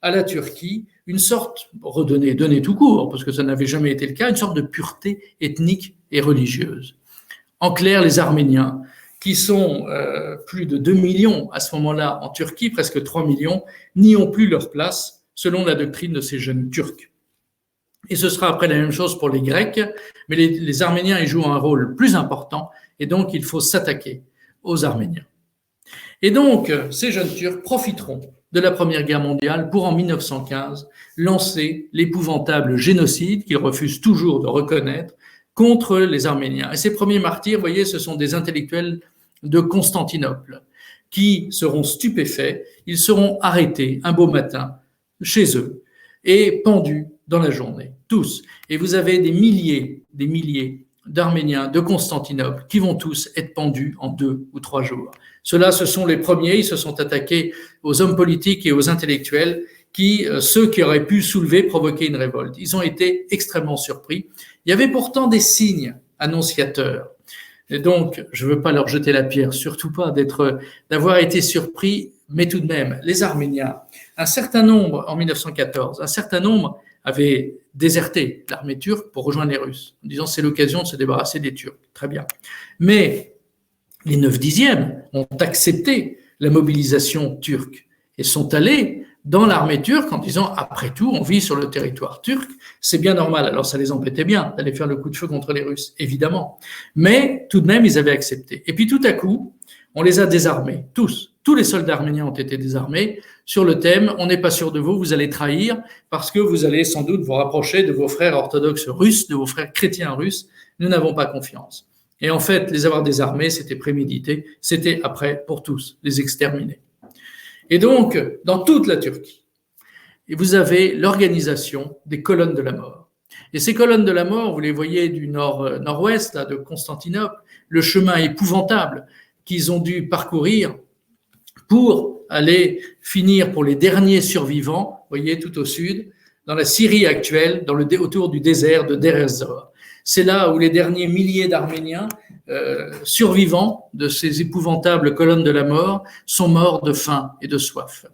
[SPEAKER 1] à la Turquie une sorte, donner tout court, parce que ça n'avait jamais été le cas, une sorte de pureté ethnique et religieuse. En clair, les Arméniens, qui sont plus de 2 millions à ce moment-là en Turquie, presque 3 millions, n'y ont plus leur place selon la doctrine de ces jeunes Turcs. Et ce sera après la même chose pour les Grecs, mais les Arméniens y jouent un rôle plus important, et donc il faut s'attaquer aux Arméniens. Et donc, ces jeunes Turcs profiteront de la Première Guerre mondiale pour, en 1915, lancer l'épouvantable génocide qu'ils refusent toujours de reconnaître contre les Arméniens. Et ces premiers martyrs, vous voyez, ce sont des intellectuels de Constantinople qui seront stupéfaits, ils seront arrêtés un beau matin chez eux et pendus dans la journée, tous. Et vous avez des milliers d'Arméniens de Constantinople qui vont tous être pendus en 2 ou 3 jours. Ceux-là, ce sont les premiers, ils se sont attaqués aux hommes politiques et aux intellectuels ceux qui auraient pu provoquer une révolte. Ils ont été extrêmement surpris. Il y avait pourtant des signes annonciateurs. Et donc, je ne veux pas leur jeter la pierre, surtout pas d'avoir été surpris, mais tout de même, les Arméniens, un certain nombre, en 1914, un certain nombre avaient déserté l'armée turque pour rejoindre les Russes, en disant c'est l'occasion de se débarrasser des Turcs. Très bien. Mais les 9/10 ont accepté la mobilisation turque et sont allés dans l'armée turque en disant après tout, on vit sur le territoire turc, c'est bien normal. Alors ça les embêtait bien d'aller faire le coup de feu contre les Russes, évidemment. Mais tout de même, ils avaient accepté. Et puis tout à coup, on les a désarmés, tous. Tous les soldats arméniens ont été désarmés sur le thème « On n'est pas sûr de vous, vous allez trahir parce que vous allez sans doute vous rapprocher de vos frères orthodoxes russes, de vos frères chrétiens russes. Nous n'avons pas confiance. » Et en fait, les avoir désarmés, c'était prémédité, c'était après pour tous, les exterminer. Et donc, dans toute la Turquie, vous avez l'organisation des colonnes de la mort. Et ces colonnes de la mort, vous les voyez du nord-ouest, de Constantinople, le chemin épouvantable qu'ils ont dû parcourir pour aller finir pour les derniers survivants, vous voyez, tout au sud, dans la Syrie actuelle, autour du désert de Deir ez-Zor. C'est là où les derniers milliers d'Arméniens survivants de ces épouvantables colonnes de la mort sont morts de faim et de soif.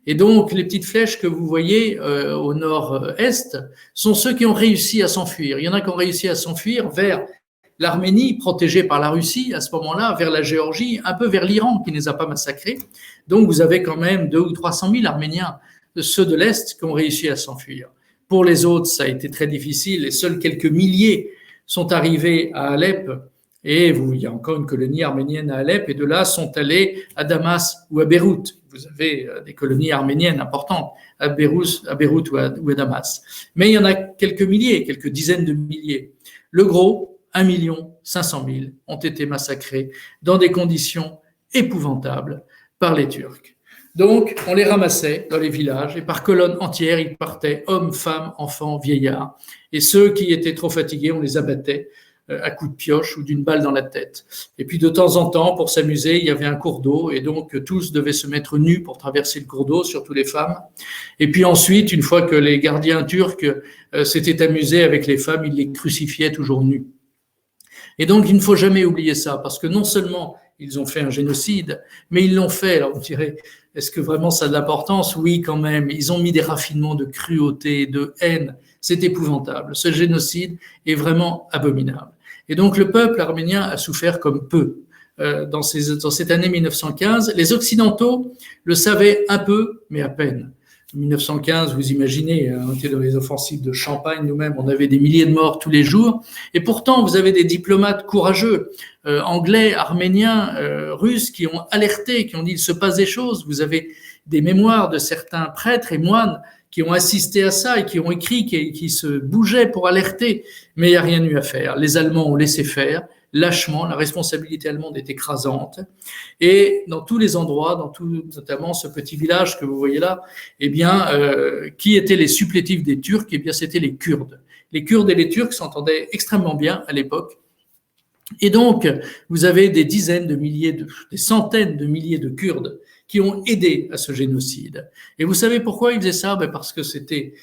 [SPEAKER 1] Et donc, les petites flèches que vous voyez au nord-est sont ceux qui ont réussi à s'enfuir. Il y en a qui ont réussi à s'enfuir vers l'Arménie, protégée par la Russie à ce moment-là, vers la Géorgie, un peu vers l'Iran qui ne les a pas massacrés. Donc, vous avez quand même 200 ou 300 000 Arméniens, ceux de l'Est, qui ont réussi à s'enfuir. Pour les autres, ça a été très difficile et seuls quelques milliers sont arrivés à Alep. Et il y a encore une colonie arménienne à Alep, et de là sont allés à Damas ou à Beyrouth. Vous avez des colonies arméniennes importantes à Beyrouth ou à Damas. Mais il y en a quelques milliers, quelques dizaines de milliers. Le gros, 1 500 000 ont été massacrés dans des conditions épouvantables par les Turcs. Donc, on les ramassait dans les villages et par colonnes entières, ils partaient, hommes, femmes, enfants, vieillards. Et ceux qui étaient trop fatigués, on les abattait à coups de pioche ou d'une balle dans la tête. Et puis de temps en temps, pour s'amuser, il y avait un cours d'eau et donc tous devaient se mettre nus pour traverser le cours d'eau, surtout les femmes. Et puis ensuite, une fois que les gardiens turcs s'étaient amusés avec les femmes, ils les crucifiaient toujours nus. Et donc, il ne faut jamais oublier ça, parce que non seulement ils ont fait un génocide, mais ils l'ont fait, alors on dirait, est-ce que vraiment ça a de l'importance? Oui, quand même. Ils ont mis des raffinements de cruauté, de haine. C'est épouvantable. Ce génocide est vraiment abominable. Et donc, le peuple arménien a souffert comme peu dans cette année 1915. Les Occidentaux le savaient un peu, mais à peine. En 1915, vous imaginez, on était dans les offensives de Champagne, nous-mêmes, on avait des milliers de morts tous les jours. Et pourtant, vous avez des diplomates courageux, anglais, arméniens, russes, qui ont alerté, qui ont dit il se passe des choses. Vous avez des mémoires de certains prêtres et moines qui ont assisté à ça et qui ont écrit, qui se bougeaient pour alerter. Mais il n'y a rien eu à faire. Les Allemands ont laissé faire. Lâchement, la responsabilité allemande est écrasante. Et dans tous les endroits, notamment ce petit village que vous voyez là, eh bien, qui étaient les supplétifs des Turcs? Eh bien, c'était les Kurdes. Les Kurdes et les Turcs s'entendaient extrêmement bien à l'époque. Et donc, vous avez des dizaines de milliers, des centaines de milliers de Kurdes qui ont aidé à ce génocide. Et vous savez pourquoi ils faisaient ça? Parce que c'était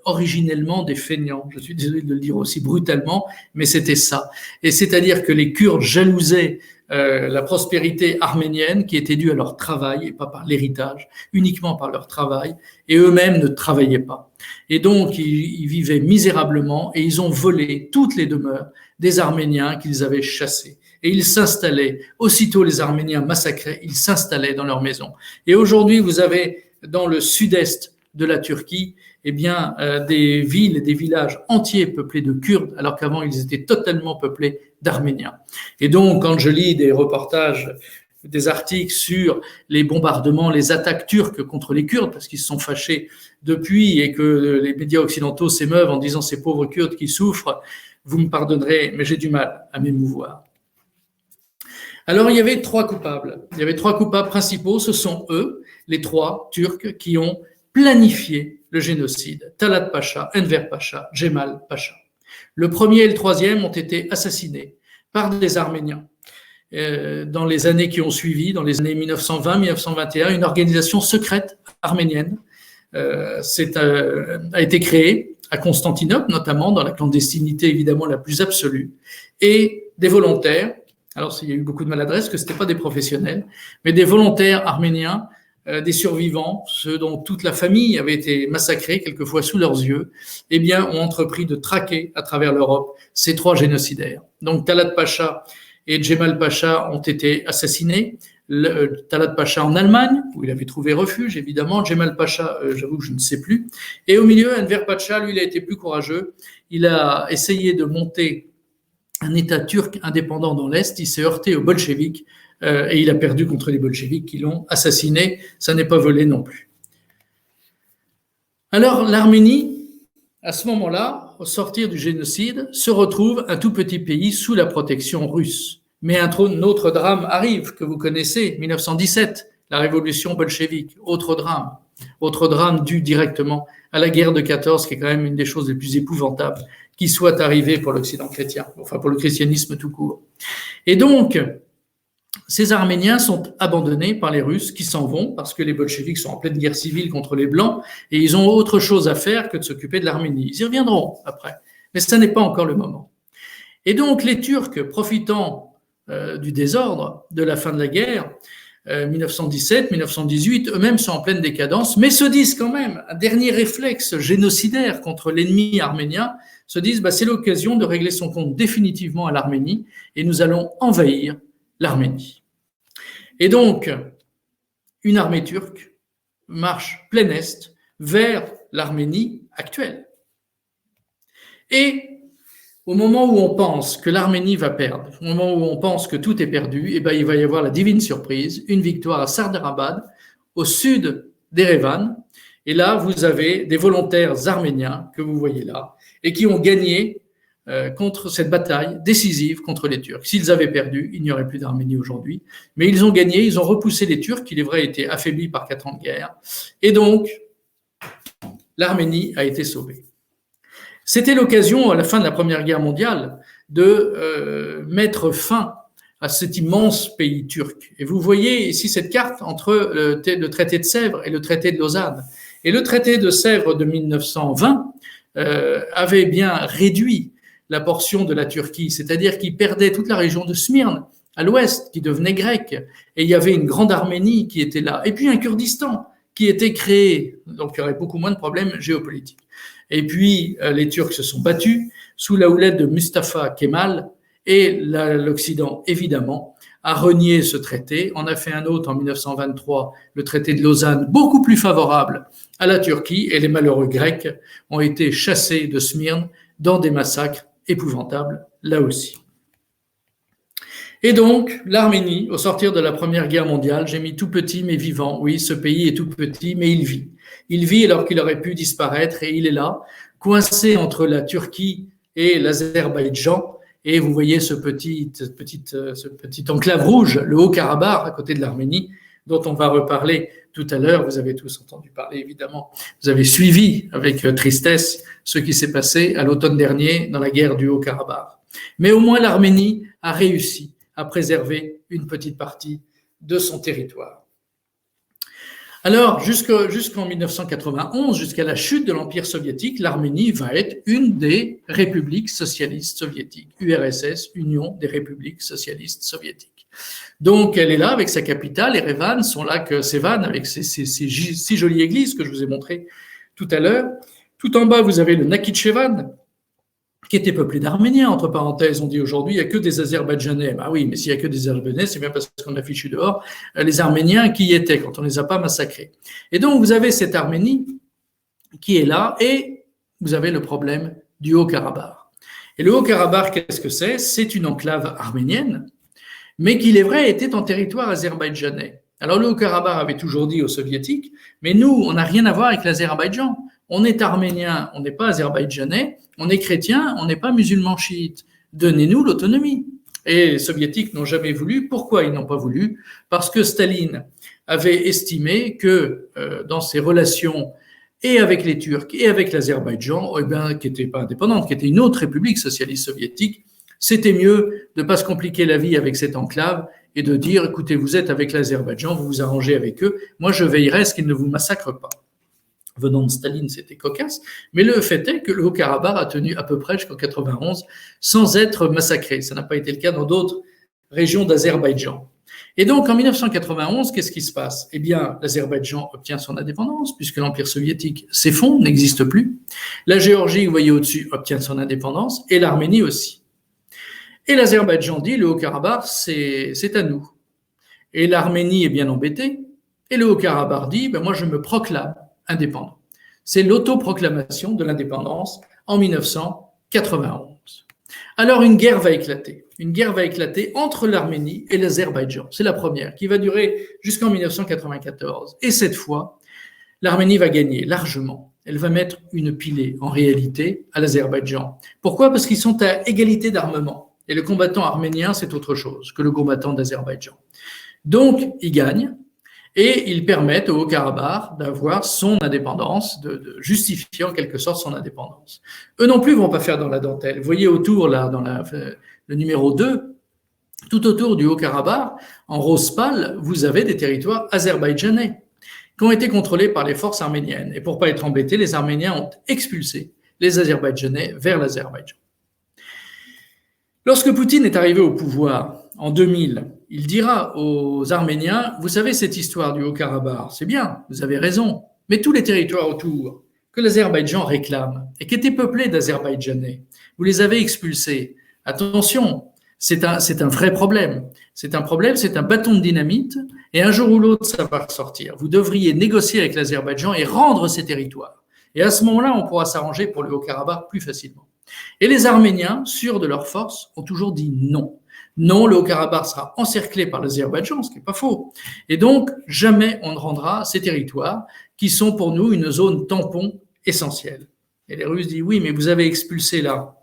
[SPEAKER 1] originellement des feignants. Je suis désolé de le dire aussi brutalement, mais c'était ça. Et c'est-à-dire que les Kurdes jalousaient la prospérité arménienne qui était due à leur travail et pas par l'héritage, uniquement par leur travail, et eux-mêmes ne travaillaient pas. Et donc, ils vivaient misérablement et ils ont volé toutes les demeures des Arméniens qu'ils avaient chassés. Et ils s'installaient, aussitôt les Arméniens massacrés, ils s'installaient dans leurs maisons. Et aujourd'hui, vous avez dans le sud-est de la Turquie, eh bien, des villes et des villages entiers peuplés de Kurdes, alors qu'avant, ils étaient totalement peuplés d'Arméniens. Et donc, quand je lis des reportages, des articles sur les bombardements, les attaques turques contre les Kurdes, parce qu'ils se sont fâchés depuis et que les médias occidentaux s'émeuvent en disant ces pauvres Kurdes qui souffrent, vous me pardonnerez, mais j'ai du mal à m'émouvoir. Alors, il y avait 3 coupables. Il y avait 3 coupables principaux. Ce sont eux, les 3 Turcs, qui ont planifié le génocide. Talat Pacha, Enver Pacha, Djemal Pacha. Le premier et le troisième ont été assassinés par des Arméniens. Dans les années qui ont suivi, dans les années 1920-1921, une organisation secrète arménienne a été créée à Constantinople, notamment dans la clandestinité évidemment la plus absolue, et des volontaires. Alors, il y a eu beaucoup de maladresse, que ce n'étaient pas des professionnels, mais des volontaires arméniens, des survivants, ceux dont toute la famille avait été massacrée, quelquefois sous leurs yeux, eh bien, ont entrepris de traquer à travers l'Europe ces trois génocidaires. Donc, Talat Pacha et Djemal Pacha ont été assassinés. Talat Pacha en Allemagne, où il avait trouvé refuge, évidemment. Djemal Pacha, j'avoue que je ne sais plus. Et au milieu, Enver Pacha, lui, il a été plus courageux. Il a essayé de monter un État turc indépendant dans l'Est. Il s'est heurté aux bolcheviks et il a perdu contre les bolcheviks qui l'ont assassiné. Ça n'est pas volé non plus. Alors, l'Arménie, à ce moment-là, au sortir du génocide, se retrouve un tout petit pays sous la protection russe. Mais un autre drame arrive, que vous connaissez, 1917, la révolution bolchevique, autre drame dû directement à la guerre de 14, qui est quand même une des choses les plus épouvantables qui soit arrivée pour l'Occident chrétien, enfin pour le christianisme tout court. Et donc, ces Arméniens sont abandonnés par les Russes qui s'en vont parce que les bolcheviks sont en pleine guerre civile contre les Blancs et ils ont autre chose à faire que de s'occuper de l'Arménie. Ils y reviendront après, mais ce n'est pas encore le moment. Et donc, les Turcs, profitant du désordre de la fin de la guerre, 1917, 1918, eux-mêmes sont en pleine décadence, mais se disent quand même, un dernier réflexe génocidaire contre l'ennemi arménien, se disent c'est l'occasion de régler son compte définitivement à l'Arménie et nous allons envahir l'Arménie. Et donc, une armée turque marche plein est vers l'Arménie actuelle. Et au moment où on pense que l'Arménie va perdre, au moment où on pense que tout est perdu, il va y avoir la divine surprise, une victoire à Sardarabad, au sud d'Erevan. Et là, vous avez des volontaires arméniens que vous voyez là, et qui ont gagné contre cette bataille décisive contre les Turcs. S'ils avaient perdu, il n'y aurait plus d'Arménie aujourd'hui. Mais ils ont gagné, ils ont repoussé les Turcs, qui, il est vrai, étaient affaiblis par 4 ans de guerre. Et donc, l'Arménie a été sauvée. C'était l'occasion, à la fin de la Première Guerre mondiale, de mettre fin à cet immense pays turc. Et vous voyez ici cette carte entre le traité de Sèvres et le traité de Lausanne. Et le traité de Sèvres de 1920 avait bien réduit la portion de la Turquie, c'est-à-dire qu'il perdait toute la région de Smyrne à l'ouest, qui devenait grecque, et il y avait une grande Arménie qui était là, et puis un Kurdistan qui était créé, donc il y aurait beaucoup moins de problèmes géopolitiques. Et puis, les Turcs se sont battus sous la houlette de Mustafa Kemal et l'Occident, évidemment, a renié ce traité. On a fait un autre en 1923, le traité de Lausanne, beaucoup plus favorable à la Turquie, et les malheureux Grecs ont été chassés de Smyrne dans des massacres épouvantables, là aussi. Et donc, l'Arménie, au sortir de la Première Guerre mondiale, j'ai mis tout petit mais vivant. Oui, ce pays est tout petit, mais il vit. Il vit alors qu'il aurait pu disparaître et il est là, coincé entre la Turquie et l'Azerbaïdjan. Et vous voyez ce petit enclave rouge, le Haut-Karabakh, à côté de l'Arménie, dont on va reparler tout à l'heure. Vous avez tous entendu parler, évidemment. Vous avez suivi avec tristesse ce qui s'est passé à l'automne dernier dans la guerre du Haut-Karabakh. Mais au moins l'Arménie a réussi à préserver une petite partie de son territoire. Alors, jusqu'en 1991, jusqu'à la chute de l'Empire soviétique, l'Arménie va être une des républiques socialistes soviétiques, URSS, Union des républiques socialistes soviétiques. Donc, elle est là avec sa capitale, Erevan, Sevan, avec ses 6 jolies églises que je vous ai montrées tout à l'heure. Tout en bas, vous avez le Nakhichevan, qui était peuplé d'Arméniens, entre parenthèses. On dit aujourd'hui, il n'y a que des Azerbaïdjanais. Ben oui, mais s'il n'y a que des Azerbaïdjanais, c'est bien parce qu'on a fichu dehors les Arméniens qui y étaient, quand on ne les a pas massacrés. Et donc, vous avez cette Arménie qui est là, et vous avez le problème du Haut-Karabakh. Et le Haut-Karabakh, qu'est-ce que c'est ? C'est une enclave arménienne, mais qui, il est vrai, était en territoire azerbaïdjanais. Alors, le Haut-Karabakh avait toujours dit aux Soviétiques, mais nous, on n'a rien à voir avec l'Azerbaïdjan. On est arménien, on n'est pas azerbaïdjanais, on est chrétien, on n'est pas musulman chiite. Donnez-nous l'autonomie. Et les Soviétiques n'ont jamais voulu. Pourquoi ils n'ont pas voulu ? Parce que Staline avait estimé que dans ses relations et avec les Turcs et avec l'Azerbaïdjan, qui n'était pas indépendante, qui était une autre république socialiste soviétique, c'était mieux de ne pas se compliquer la vie avec cette enclave et de dire, écoutez, vous êtes avec l'Azerbaïdjan, vous vous arrangez avec eux, moi je veillerai à ce qu'ils ne vous massacrent pas. Venant de Staline, c'était cocasse, mais le fait est que le Haut-Karabakh a tenu à peu près jusqu'en 91 sans être massacré. Ça n'a pas été le cas dans d'autres régions d'Azerbaïdjan. Et donc, en 1991, qu'est-ce qui se passe? Eh bien, l'Azerbaïdjan obtient son indépendance, puisque l'Empire soviétique s'effondre, n'existe plus. La Géorgie, vous voyez au-dessus, obtient son indépendance, et l'Arménie aussi. Et l'Azerbaïdjan dit, le Haut-Karabakh, c'est à nous. Et l'Arménie est bien embêtée, et le Haut-Karabakh dit, moi je me proclame indépendant. C'est l'autoproclamation de l'indépendance en 1991. Alors une guerre va éclater entre l'Arménie et l'Azerbaïdjan. C'est la première, qui va durer jusqu'en 1994. Et cette fois, l'Arménie va gagner largement. Elle va mettre une pilée, en réalité, à l'Azerbaïdjan. Pourquoi? Parce qu'ils sont à égalité d'armement. Et le combattant arménien, c'est autre chose que le combattant d'Azerbaïdjan. Donc, ils gagnent. Et ils permettent au Haut-Karabakh d'avoir son indépendance, de justifier en quelque sorte son indépendance. Eux non plus ne vont pas faire dans la dentelle. Vous voyez autour, là, dans le numéro 2, tout autour du Haut-Karabakh, en rose pâle, vous avez des territoires azerbaïdjanais qui ont été contrôlés par les forces arméniennes. Et pour ne pas être embêtés, les Arméniens ont expulsé les Azerbaïdjanais vers l'Azerbaïdjan. Lorsque Poutine est arrivé au pouvoir en 2000, il dira aux Arméniens, vous savez cette histoire du Haut-Karabakh, c'est bien, vous avez raison, mais tous les territoires autour que l'Azerbaïdjan réclame et qui étaient peuplés d'Azerbaïdjanais, vous les avez expulsés. Attention, c'est un vrai problème. C'est un problème, c'est un bâton de dynamite et un jour ou l'autre, ça va ressortir. Vous devriez négocier avec l'Azerbaïdjan et rendre ces territoires. Et à ce moment-là, on pourra s'arranger pour le Haut-Karabakh plus facilement. Et les Arméniens, sûrs de leur force, ont toujours dit non. Non, le Haut-Karabakh sera encerclé par l'Azerbaïdjan, ce qui n'est pas faux. Et donc, jamais on ne rendra ces territoires qui sont pour nous une zone tampon essentielle. Et les Russes disent, oui, mais vous avez expulsé là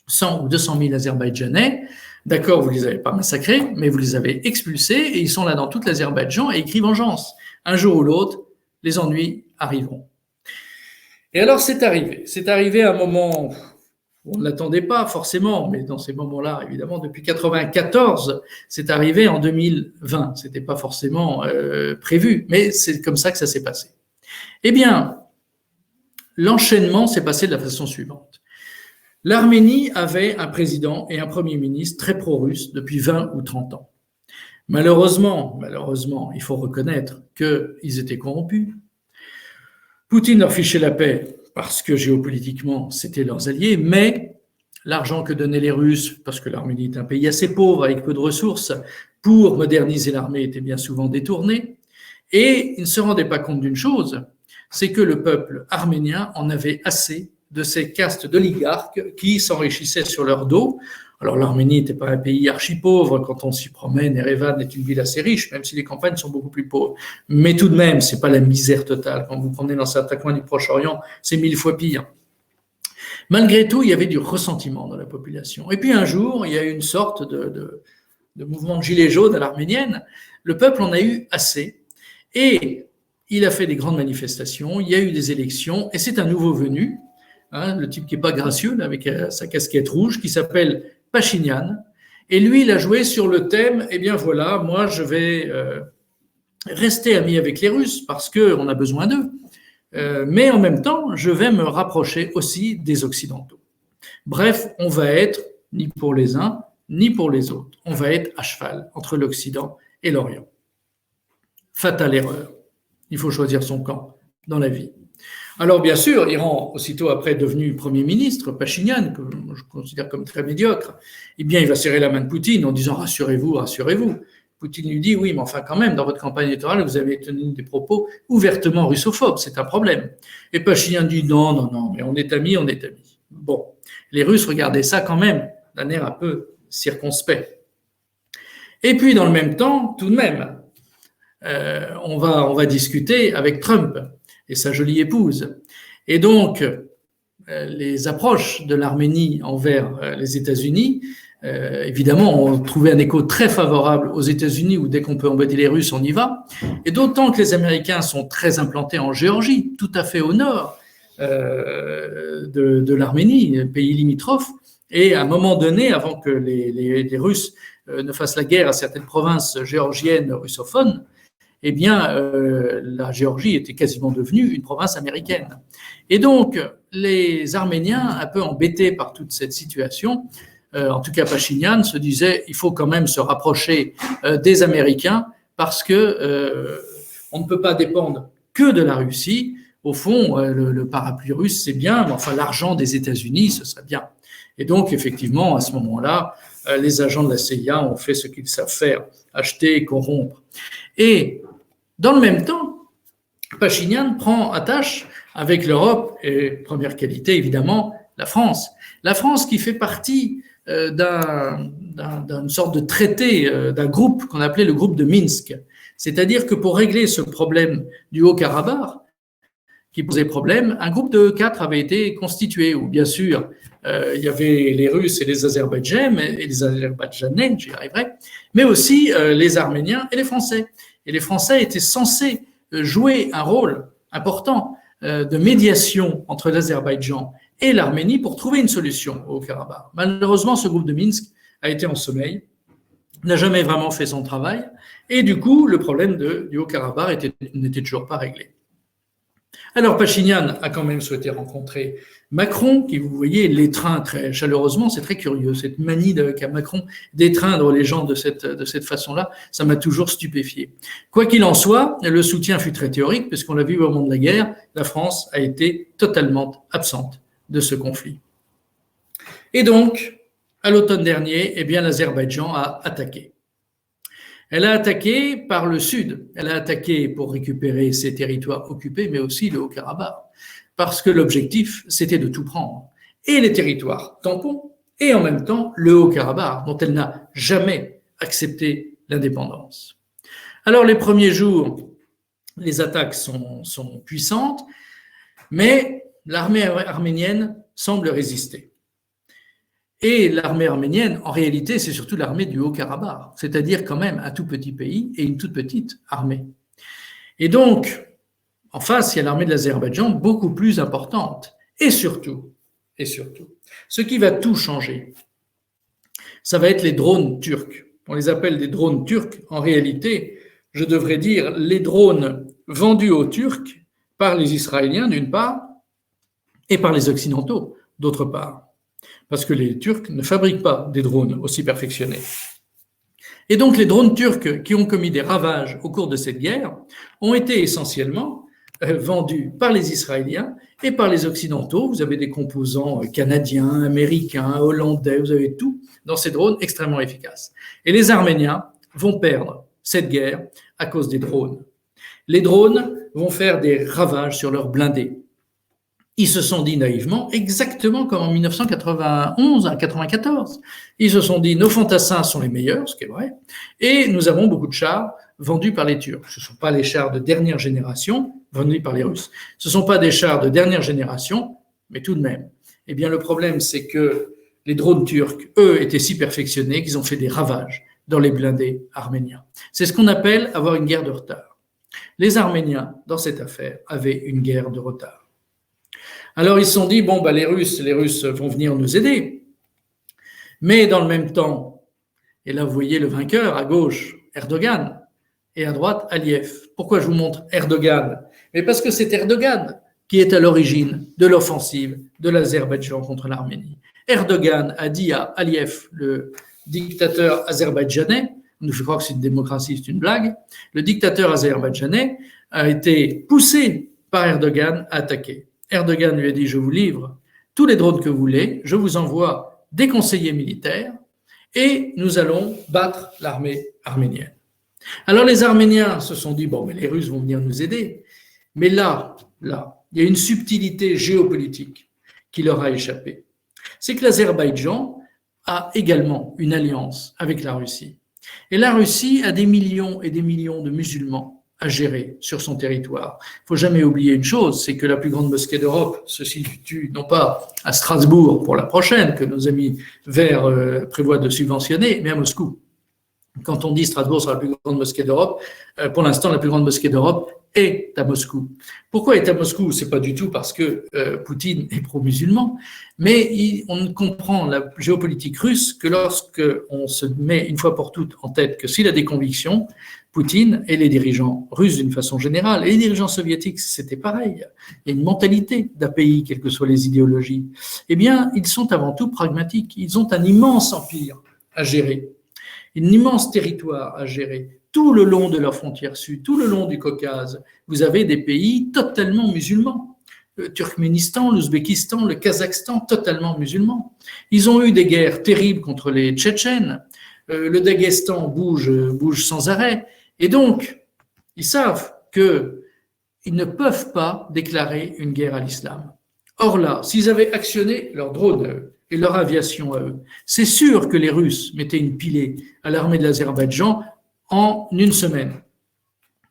[SPEAKER 1] 100 ou 200 000 Azerbaïdjanais. D'accord, vous ne les avez pas massacrés, mais vous les avez expulsés et ils sont là dans toute l'Azerbaïdjan et ils crient vengeance. Un jour ou l'autre, les ennuis arriveront. Et alors, c'est arrivé à un moment... On ne l'attendait pas forcément, mais dans ces moments-là, évidemment, depuis 1994, c'est arrivé en 2020. Ce n'était pas forcément prévu, mais c'est comme ça que ça s'est passé. Eh bien, l'enchaînement s'est passé de la façon suivante. L'Arménie avait un président et un premier ministre très pro-russes depuis 20 ou 30 ans. Malheureusement, il faut reconnaître qu'ils étaient corrompus. Poutine leur fichait la paix parce que géopolitiquement, c'était leurs alliés, mais l'argent que donnaient les Russes, parce que l'Arménie est un pays assez pauvre, avec peu de ressources, pour moderniser l'armée était bien souvent détourné, et ils ne se rendaient pas compte d'une chose, c'est que le peuple arménien en avait assez de ces castes d'oligarques qui s'enrichissaient sur leur dos. Alors l'Arménie n'était pas un pays archi-pauvre, quand on s'y promène, Erevan est une ville assez riche, même si les campagnes sont beaucoup plus pauvres. Mais tout de même, c'est pas la misère totale. Quand vous promenez dans certains coins du Proche-Orient, c'est 1000 fois pire. Malgré tout, il y avait du ressentiment dans la population. Et puis un jour, il y a eu une sorte de mouvement de gilets jaunes à l'arménienne. Le peuple en a eu assez. Et il a fait des grandes manifestations, il y a eu des élections, et c'est un nouveau venu, le type qui n'est pas gracieux, là, avec sa casquette rouge, qui s'appelle Pachinian, et lui, il a joué sur le thème, eh bien voilà, moi je vais rester ami avec les Russes parce qu'on a besoin d'eux, mais en même temps, je vais me rapprocher aussi des Occidentaux. Bref, on va être ni pour les uns, ni pour les autres. On va être à cheval entre l'Occident et l'Orient. Fatale erreur. Il faut choisir son camp dans la vie. Alors bien sûr, Iran, aussitôt après devenu Premier ministre, Pachinian, que je considère comme très médiocre, eh bien il va serrer la main de Poutine en disant « rassurez-vous, rassurez-vous ». Poutine lui dit « oui, mais enfin quand même, dans votre campagne électorale, vous avez tenu des propos ouvertement russophobes, c'est un problème ». Et Pachinian dit « non, mais on est amis, on est amis ». Bon, les Russes regardaient ça quand même d'un air un peu circonspect. Et puis dans le même temps, tout de même, on va discuter avec Trump et sa jolie épouse. Et donc, les approches de l'Arménie envers les États-Unis Évidemment, on trouvait un écho très favorable aux États-Unis, où dès qu'on peut embêter les Russes, on y va. Et d'autant que les Américains sont très implantés en Géorgie, tout à fait au nord de l'Arménie, pays limitrophe. Et à un moment donné, avant que les Russes ne fassent la guerre à certaines provinces géorgiennes russophones, eh bien, la Géorgie était quasiment devenue une province américaine. Et donc, les Arméniens, un peu embêtés par toute cette situation, en tout cas Pachinian, se disait il faut quand même se rapprocher des Américains parce que on ne peut pas dépendre que de la Russie. Au fond, le parapluie russe, c'est bien, mais enfin, l'argent des États-Unis, ce serait bien. Et donc, effectivement, à ce moment-là, les agents de la CIA ont fait ce qu'ils savent faire, acheter et corrompre. Et dans le même temps, Pachinian prend attache avec l'Europe, et première qualité, évidemment, la France. La France qui fait partie d'une sorte de traité, d'un groupe qu'on appelait le groupe de Minsk. C'est-à-dire que pour régler ce problème du Haut-Karabakh, qui posait problème, un groupe de 4 avait été constitué, où bien sûr, il y avait les Russes et les Azerbaïdjanais, j'y arriverai, mais aussi les Arméniens et les Français. Et les Français étaient censés jouer un rôle important de médiation entre l'Azerbaïdjan et l'Arménie pour trouver une solution au Karabakh. Malheureusement, ce groupe de Minsk a été en sommeil, n'a jamais vraiment fait son travail, et du coup, le problème du Haut-Karabakh n'était toujours pas réglé. Alors Pachinian a quand même souhaité rencontrer Macron, qui, vous voyez, l'étreint très chaleureusement. C'est très curieux, cette manie qu'a Macron d'étreindre les gens de cette façon-là, ça m'a toujours stupéfié. Quoi qu'il en soit, le soutien fut très théorique, puisqu'on l'a vu au moment de la guerre, la France a été totalement absente de ce conflit. Et donc, à l'automne dernier, eh bien, l'Azerbaïdjan a attaqué. Elle a attaqué par le sud. Elle a attaqué pour récupérer ses territoires occupés, mais aussi le Haut-Karabakh. Parce que l'objectif, c'était de tout prendre. Et les territoires tampons, et en même temps le Haut-Karabakh, dont elle n'a jamais accepté l'indépendance. Alors, les premiers jours, les attaques sont puissantes, mais l'armée arménienne semble résister. Et l'armée arménienne, en réalité, c'est surtout l'armée du Haut-Karabakh, c'est-à-dire quand même un tout petit pays et une toute petite armée. Et donc, en face, il y a l'armée de l'Azerbaïdjan beaucoup plus importante. Et surtout, ce qui va tout changer, ça va être les drones turcs. On les appelle des drones turcs. En réalité, je devrais dire les drones vendus aux Turcs par les Israéliens, d'une part, et par les Occidentaux, d'autre part. Parce que les Turcs ne fabriquent pas des drones aussi perfectionnés. Et donc les drones turcs qui ont commis des ravages au cours de cette guerre ont été essentiellement vendus par les Israéliens et par les Occidentaux. Vous avez des composants canadiens, américains, hollandais, vous avez tout dans ces drones extrêmement efficaces. Et les Arméniens vont perdre cette guerre à cause des drones. Les drones vont faire des ravages sur leurs blindés. Ils se sont dit naïvement, exactement comme en 1991 à 1994. Ils se sont dit, nos fantassins sont les meilleurs, ce qui est vrai, et nous avons beaucoup de chars vendus par les Turcs. Ce ne sont pas les chars de dernière génération vendus par les Russes. Ce ne sont pas des chars de dernière génération, mais tout de même. Eh bien, le problème, c'est que les drones turcs, eux, étaient si perfectionnés qu'ils ont fait des ravages dans les blindés arméniens. C'est ce qu'on appelle avoir une guerre de retard. Les Arméniens, dans cette affaire, avaient une guerre de retard. Alors ils se sont dit, bon, les Russes vont venir nous aider. Mais dans le même temps, et là vous voyez le vainqueur à gauche, Erdogan, et à droite, Aliyev. Pourquoi je vous montre Erdogan? Mais parce que c'est Erdogan qui est à l'origine de l'offensive de l'Azerbaïdjan contre l'Arménie. Erdogan a dit à Aliyev, le dictateur azerbaïdjanais, on nous fait croire que c'est une démocratie, c'est une blague, le dictateur azerbaïdjanais a été poussé par Erdogan à attaquer. Erdogan lui a dit, je vous livre tous les drones que vous voulez, je vous envoie des conseillers militaires et nous allons battre l'armée arménienne. Alors les Arméniens se sont dit, bon, mais les Russes vont venir nous aider. Mais là, il y a une subtilité géopolitique qui leur a échappé. C'est que l'Azerbaïdjan a également une alliance avec la Russie. Et la Russie a des millions et des millions de musulmans à gérer sur son territoire. Il ne faut jamais oublier une chose, c'est que la plus grande mosquée d'Europe se situe non pas à Strasbourg pour la prochaine, que nos amis verts prévoient de subventionner, mais à Moscou. Quand on dit Strasbourg sera la plus grande mosquée d'Europe, pour l'instant, la plus grande mosquée d'Europe est à Moscou. Pourquoi est à Moscou? C'est pas du tout parce que Poutine est pro-musulman, mais on comprend la géopolitique russe que lorsque on se met une fois pour toutes en tête que s'il a des convictions, Poutine et les dirigeants russes d'une façon générale, et les dirigeants soviétiques, c'était pareil. Il y a une mentalité d'un pays, quelles que soient les idéologies. Eh bien, ils sont avant tout pragmatiques. Ils ont un immense empire à gérer, un immense territoire à gérer. Tout le long de leur frontière sud, tout le long du Caucase, vous avez des pays totalement musulmans. Le Turkménistan, l'Ouzbékistan, le Kazakhstan, totalement musulmans. Ils ont eu des guerres terribles contre les Tchétchènes. Le Daghestan bouge sans arrêt. Et donc, ils savent qu'ils ne peuvent pas déclarer une guerre à l'islam. Or là, s'ils avaient actionné leurs drones et leur aviation à eux, c'est sûr que les Russes mettaient une pilée à l'armée de l'Azerbaïdjan en une semaine.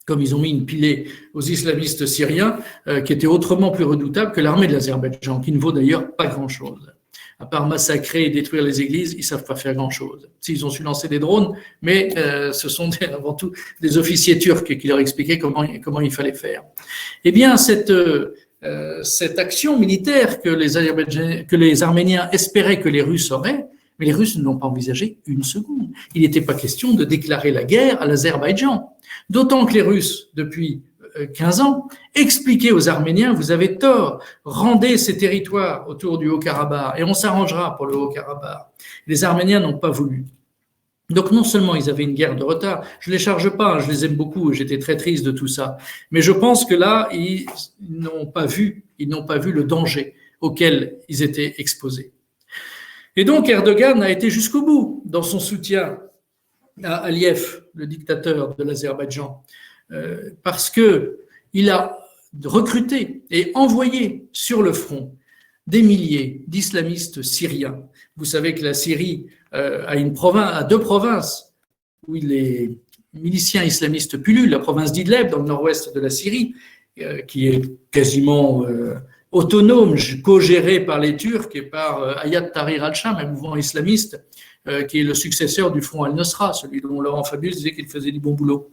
[SPEAKER 1] Comme ils ont mis une pilée aux islamistes syriens, qui étaient autrement plus redoutables que l'armée de l'Azerbaïdjan, qui ne vaut d'ailleurs pas grand-chose. À part massacrer et détruire les églises, ils ne savent pas faire grand-chose. S'ils ont su lancer des drones, mais ce sont avant tout des officiers turcs qui leur expliquaient comment il fallait faire. Eh bien, cette action militaire que les Arméniens espéraient que les Russes auraient, mais les Russes ne l'ont pas envisagé une seconde. Il n'était pas question de déclarer la guerre à l'Azerbaïdjan. D'autant que les Russes, depuis 15 ans, expliquaient aux Arméniens, vous avez tort, rendez ces territoires autour du Haut-Karabakh et on s'arrangera pour le Haut-Karabakh. Les Arméniens n'ont pas voulu. Donc non seulement ils avaient une guerre de retard, je ne les charge pas, je les aime beaucoup, j'étais très triste de tout ça, mais je pense que là, ils n'ont pas vu le danger auquel ils étaient exposés. Et donc Erdogan a été jusqu'au bout dans son soutien à Aliyev, le dictateur de l'Azerbaïdjan, parce qu'il a recruté et envoyé sur le front des milliers d'islamistes syriens. Vous savez que la Syrie a deux provinces où les miliciens islamistes pullulent, la province d'Idleb dans le nord-ouest de la Syrie, qui est quasiment autonome, co-gérée par les Turcs et par Hayat Tahrir al-Sham, un mouvement islamiste qui est le successeur du Front al-Nusra, celui dont Laurent Fabius disait qu'il faisait du bon boulot.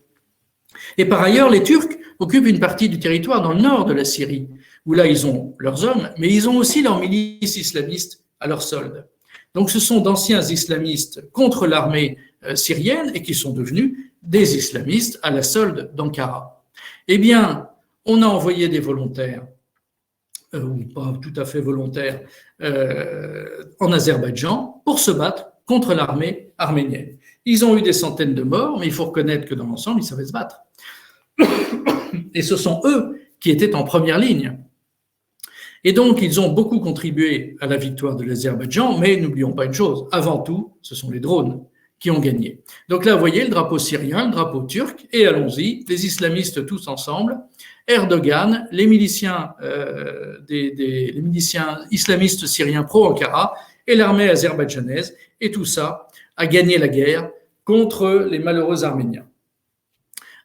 [SPEAKER 1] Et par ailleurs, les Turcs occupent une partie du territoire dans le nord de la Syrie, où là, ils ont leurs hommes, mais ils ont aussi leurs milices islamistes à leur solde. Donc, ce sont d'anciens islamistes contre l'armée syrienne et qui sont devenus des islamistes à la solde d'Ankara. Eh bien, on a envoyé des volontaires, ou pas tout à fait volontaires, en Azerbaïdjan pour se battre contre l'armée arménienne. Ils ont eu des centaines de morts, mais il faut reconnaître que dans l'ensemble, ils savaient se battre. Et ce sont eux qui étaient en première ligne. Et donc, ils ont beaucoup contribué à la victoire de l'Azerbaïdjan, mais n'oublions pas une chose, avant tout, ce sont les drones qui ont gagné. Donc là, vous voyez le drapeau syrien, le drapeau turc, et allons-y, les islamistes tous ensemble, Erdogan, les miliciens islamistes syriens pro-Ankara et l'armée azerbaïdjanaise, et tout ça a gagné la guerre contre les malheureux Arméniens.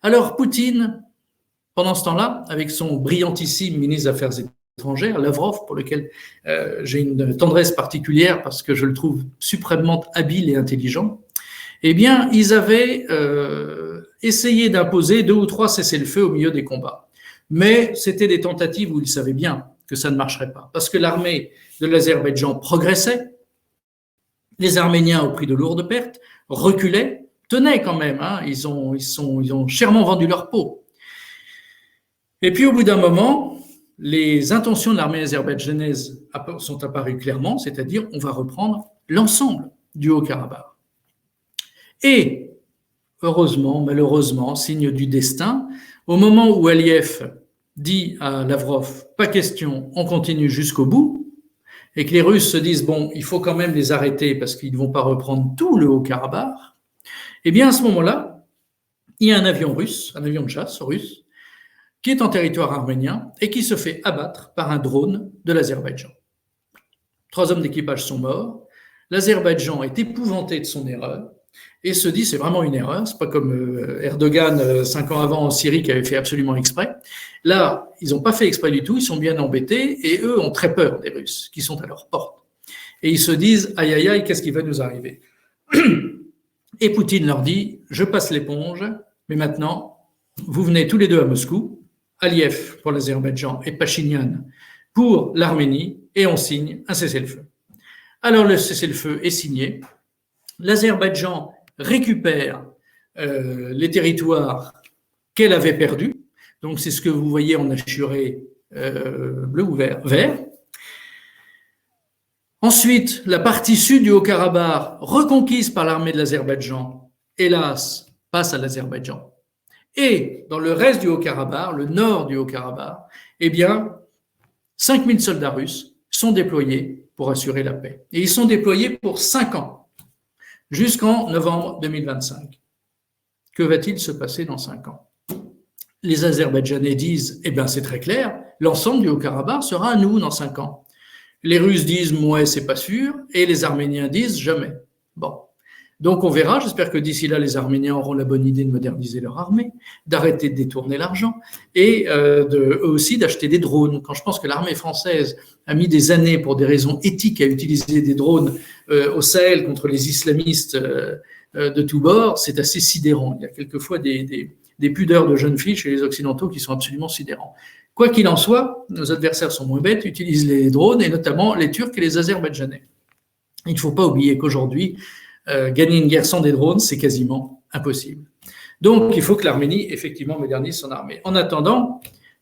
[SPEAKER 1] Alors Poutine, pendant ce temps-là, avec son brillantissime ministre des Affaires étrangères, Lavrov, pour lequel j'ai une tendresse particulière parce que je le trouve suprêmement habile et intelligent, eh bien, ils avaient essayé d'imposer 2 ou 3 cessez-le-feu au milieu des combats. Mais c'était des tentatives où ils savaient bien que ça ne marcherait pas, parce que l'armée de l'Azerbaïdjan progressait, les Arméniens, au prix de lourdes pertes, reculaient, tenaient quand même, hein, ils ont chèrement vendu leur peau. Et puis au bout d'un moment, les intentions de l'armée azerbaïdjanaise sont apparues clairement, c'est-à-dire on va reprendre l'ensemble du Haut-Karabakh. Et heureusement, malheureusement, signe du destin, au moment où Aliyev dit à Lavrov, pas question, on continue jusqu'au bout, et que les Russes se disent, bon, il faut quand même les arrêter parce qu'ils ne vont pas reprendre tout le Haut-Karabakh, eh bien à ce moment-là, il y a un avion russe, un avion de chasse russe, qui est en territoire arménien et qui se fait abattre par un drone de l'Azerbaïdjan. 3 hommes d'équipage sont morts, l'Azerbaïdjan est épouvanté de son erreur, et se dit c'est vraiment une erreur, c'est pas comme Erdogan 5 ans avant en Syrie qui avait fait absolument exprès. Là, ils n'ont pas fait exprès du tout, ils sont bien embêtés et eux ont très peur des Russes qui sont à leur porte. Et ils se disent aïe aïe aïe, qu'est-ce qui va nous arriver? Et Poutine leur dit je passe l'éponge, mais maintenant vous venez tous les deux à Moscou, Aliyev pour l'Azerbaïdjan et Pachinian pour l'Arménie, et on signe un cessez-le-feu. Alors le cessez-le-feu est signé, l'Azerbaïdjan récupère les territoires qu'elle avait perdus, donc c'est ce que vous voyez en hachuré bleu ou vert. Ensuite, la partie sud du Haut-Karabakh, reconquise par l'armée de l'Azerbaïdjan, hélas, passe à l'Azerbaïdjan. Et dans le reste du Haut-Karabakh, le nord du Haut-Karabakh, eh bien, 5000 soldats russes sont déployés pour assurer la paix. Et ils sont déployés pour 5 ans, jusqu'en novembre 2025. Que va-t-il se passer dans 5 ans? Les Azerbaïdjanais disent, eh bien, c'est très clair, l'ensemble du Haut-Karabakh sera à nous dans 5 ans. Les Russes disent, ouais, c'est pas sûr, et les Arméniens disent, jamais. Bon. Donc on verra, j'espère que d'ici là, les Arméniens auront la bonne idée de moderniser leur armée, d'arrêter de détourner l'argent et eux aussi d'acheter des drones. Quand je pense que l'armée française a mis des années pour des raisons éthiques à utiliser des drones au Sahel contre les islamistes de tous bords, c'est assez sidérant. Il y a quelquefois des pudeurs de jeunes filles chez les Occidentaux qui sont absolument sidérants. Quoi qu'il en soit, nos adversaires sont moins bêtes, utilisent les drones et notamment les Turcs et les Azerbaïdjanais. Il ne faut pas oublier qu'aujourd'hui, gagner une guerre sans des drones, c'est quasiment impossible. Donc, il faut que l'Arménie, effectivement, modernise son armée. En attendant,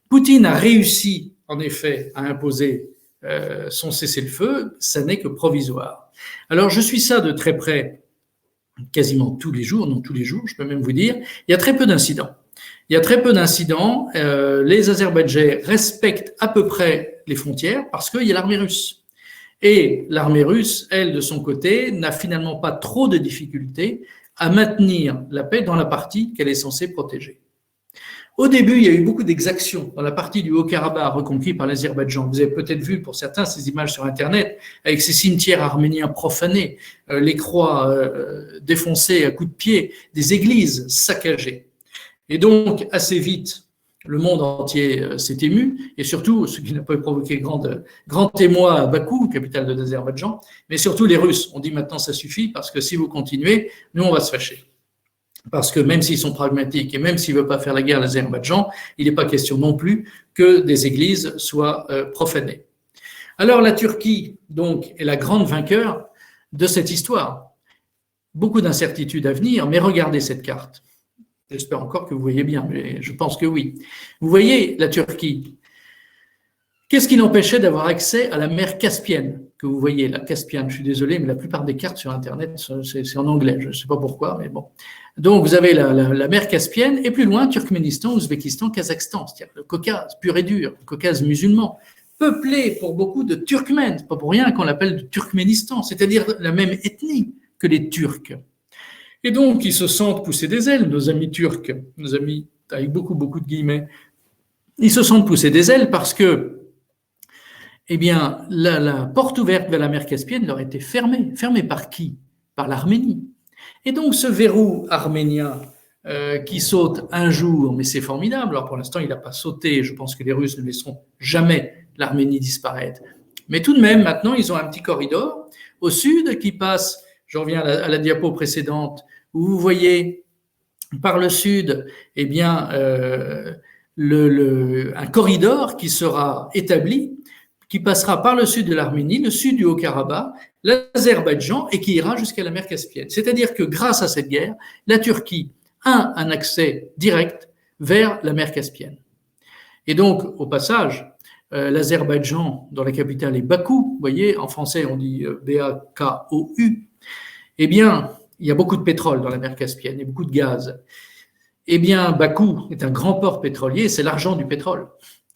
[SPEAKER 1] Poutine a réussi, en effet, à imposer son cessez-le-feu. Ça n'est que provisoire. Alors, je suis ça de très près, quasiment tous les jours, non tous les jours, je peux même vous dire, il y a très peu d'incidents. Il y a très peu d'incidents. Les Azerbaïdjanais respectent à peu près les frontières parce qu'il y a l'armée russe. Et l'armée russe, elle, de son côté, n'a finalement pas trop de difficultés à maintenir la paix dans la partie qu'elle est censée protéger. Au début, il y a eu beaucoup d'exactions dans la partie du Haut-Karabakh reconquis par l'Azerbaïdjan. Vous avez peut-être vu pour certains ces images sur Internet avec ces cimetières arméniens profanés, les croix défoncées à coups de pied, des églises saccagées. Et donc, assez vite, le monde entier s'est ému, et surtout, ce qui n'a pas provoqué grand émoi à Bakou, capitale de l'Azerbaïdjan, mais surtout les Russes ont dit maintenant ça suffit, parce que si vous continuez, nous on va se fâcher. Parce que même s'ils sont pragmatiques et même s'ils ne veulent pas faire la guerre à l'Azerbaïdjan, il n'est pas question non plus que des églises soient profanées. Alors la Turquie, donc, est la grande vainqueur de cette histoire. Beaucoup d'incertitudes à venir, mais regardez cette carte. J'espère encore que vous voyez bien, mais je pense que oui. Vous voyez la Turquie. Qu'est-ce qui l'empêchait d'avoir accès à la mer Caspienne que vous voyez, la Caspienne? Je suis désolé, mais la plupart des cartes sur Internet, c'est en anglais. Je ne sais pas pourquoi, mais bon. Donc, vous avez la mer Caspienne et plus loin, Turkménistan, Ouzbékistan, Kazakhstan, c'est-à-dire le Caucase pur et dur, le Caucase musulman, peuplé pour beaucoup de Turkmènes. C'est pas pour rien qu'on l'appelle le Turkménistan, c'est-à-dire la même ethnie que les Turcs. Et donc, ils se sentent pousser des ailes, nos amis turcs, nos amis avec beaucoup de guillemets. Ils se sentent pousser des ailes parce que, eh bien, la porte ouverte vers la mer Caspienne leur était fermée. Fermée par qui? Par l'Arménie. Et donc, ce verrou arménien qui saute un jour, mais c'est formidable. Alors, pour l'instant, il n'a pas sauté. Je pense que les Russes ne laisseront jamais l'Arménie disparaître. Mais tout de même, maintenant, ils ont un petit corridor au sud qui passe, je reviens à la diapo précédente, où vous voyez par le sud, eh bien, un corridor qui sera établi, qui passera par le sud de l'Arménie, le sud du Haut-Karabakh, l'Azerbaïdjan et qui ira jusqu'à la mer Caspienne. C'est-à-dire que grâce à cette guerre, la Turquie a un accès direct vers la mer Caspienne. Et donc, au passage, l'Azerbaïdjan, dont la capitale est Bakou, vous voyez, en français on dit B-A-K-O-U, eh bien, il y a beaucoup de pétrole dans la mer Caspienne et beaucoup de gaz. Eh bien, Bakou est un grand port pétrolier, c'est l'argent du pétrole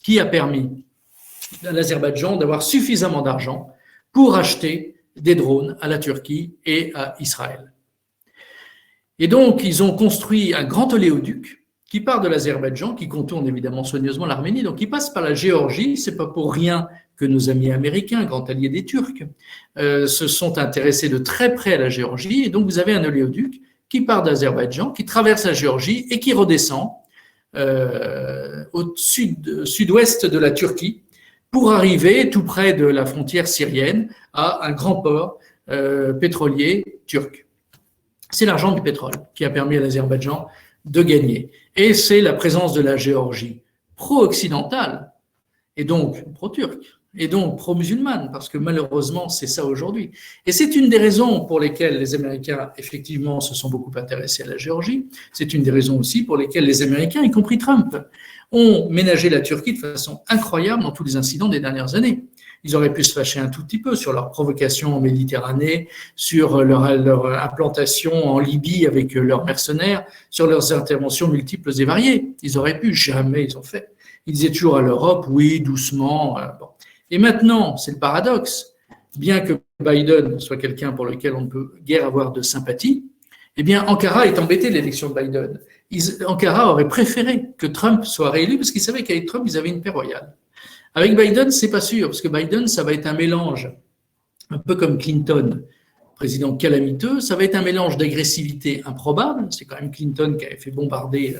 [SPEAKER 1] qui a permis à l'Azerbaïdjan d'avoir suffisamment d'argent pour acheter des drones à la Turquie et à Israël. Et donc, ils ont construit un grand oléoduc qui part de l'Azerbaïdjan, qui contourne évidemment soigneusement l'Arménie, donc qui passe par la Géorgie. C'est pas pour rien que nos amis américains, grands alliés des Turcs, se sont intéressés de très près à la Géorgie. Et donc vous avez un oléoduc qui part d'Azerbaïdjan, qui traverse la Géorgie et qui redescend au sud-ouest de la Turquie pour arriver tout près de la frontière syrienne à un grand port pétrolier turc. C'est l'argent du pétrole qui a permis à l'Azerbaïdjan de gagner. Et c'est la présence de la Géorgie pro-occidentale et donc pro-turque et donc pro-musulmane, parce que malheureusement, c'est ça aujourd'hui. Et c'est une des raisons pour lesquelles les Américains, effectivement, se sont beaucoup intéressés à la Géorgie. C'est une des raisons aussi pour lesquelles les Américains, y compris Trump, ont ménagé la Turquie de façon incroyable dans tous les incidents des dernières années. Ils auraient pu se fâcher un tout petit peu sur leur provocation en Méditerranée, sur leur implantation en Libye avec leurs mercenaires, sur leurs interventions multiples et variées. Ils auraient pu, jamais ils ont fait. Ils disaient toujours à l'Europe, oui, doucement. Bon. Et maintenant, c'est le paradoxe, bien que Biden soit quelqu'un pour lequel on ne peut guère avoir de sympathie, eh bien, Ankara est embêté de l'élection de Biden. Ankara aurait préféré que Trump soit réélu parce qu'il savait qu'avec Trump, ils avaient une paix royale. Avec Biden, c'est pas sûr, parce que Biden, ça va être un mélange, un peu comme Clinton, président calamiteux, ça va être un mélange d'agressivité improbable. C'est quand même Clinton qui avait fait bombarder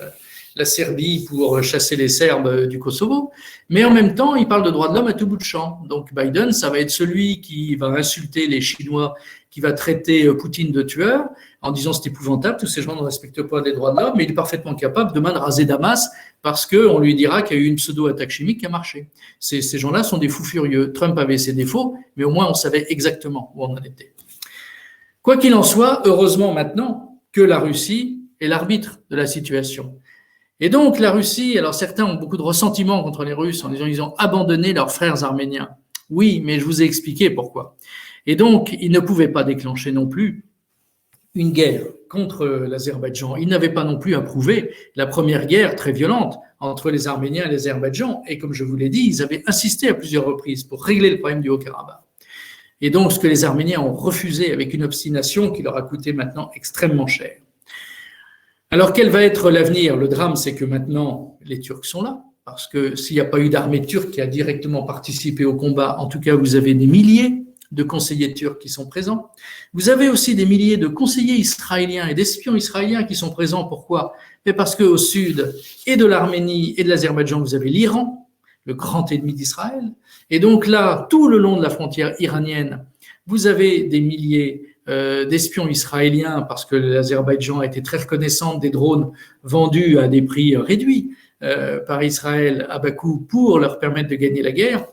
[SPEAKER 1] la Serbie pour chasser les Serbes du Kosovo, mais en même temps, il parle de droits de l'homme à tout bout de champ. Donc Biden, ça va être celui qui va insulter les Chinois, qui va traiter Poutine de tueur, en disant c'est épouvantable, tous ces gens ne respectent pas les droits de l'homme, mais il est parfaitement capable demain de raser Damas parce qu'on lui dira qu'il y a eu une pseudo-attaque chimique qui a marché. Ces gens-là sont des fous furieux. Trump avait ses défauts, mais au moins on savait exactement où on en était. Quoi qu'il en soit, heureusement maintenant que la Russie est l'arbitre de la situation. Et donc la Russie, alors certains ont beaucoup de ressentiment contre les Russes en disant qu'ils ont abandonné leurs frères arméniens. Oui, mais je vous ai expliqué pourquoi. Et donc, ils ne pouvaient pas déclencher non plus une guerre contre l'Azerbaïdjan. Ils n'avaient pas non plus approuvé la première guerre très violente entre les Arméniens et l'Azerbaïdjan. Et comme je vous l'ai dit, ils avaient insisté à plusieurs reprises pour régler le problème du Haut-Karabakh. Et donc, ce que les Arméniens ont refusé avec une obstination qui leur a coûté maintenant extrêmement cher. Alors, quel va être l'avenir? Le drame, c'est que maintenant, les Turcs sont là. Parce que s'il n'y a pas eu d'armée turque qui a directement participé au combat, en tout cas, vous avez des milliers de conseillers turcs qui sont présents. Vous avez aussi des milliers de conseillers israéliens et d'espions israéliens qui sont présents. Pourquoi? Mais parce qu'au sud et de l'Arménie et de l'Azerbaïdjan, vous avez l'Iran, le grand ennemi d'Israël. Et donc là, tout le long de la frontière iranienne, vous avez des milliers d'espions israéliens parce que l'Azerbaïdjan a été très reconnaissante des drones vendus à des prix réduits par Israël à bas coût pour leur permettre de gagner la guerre.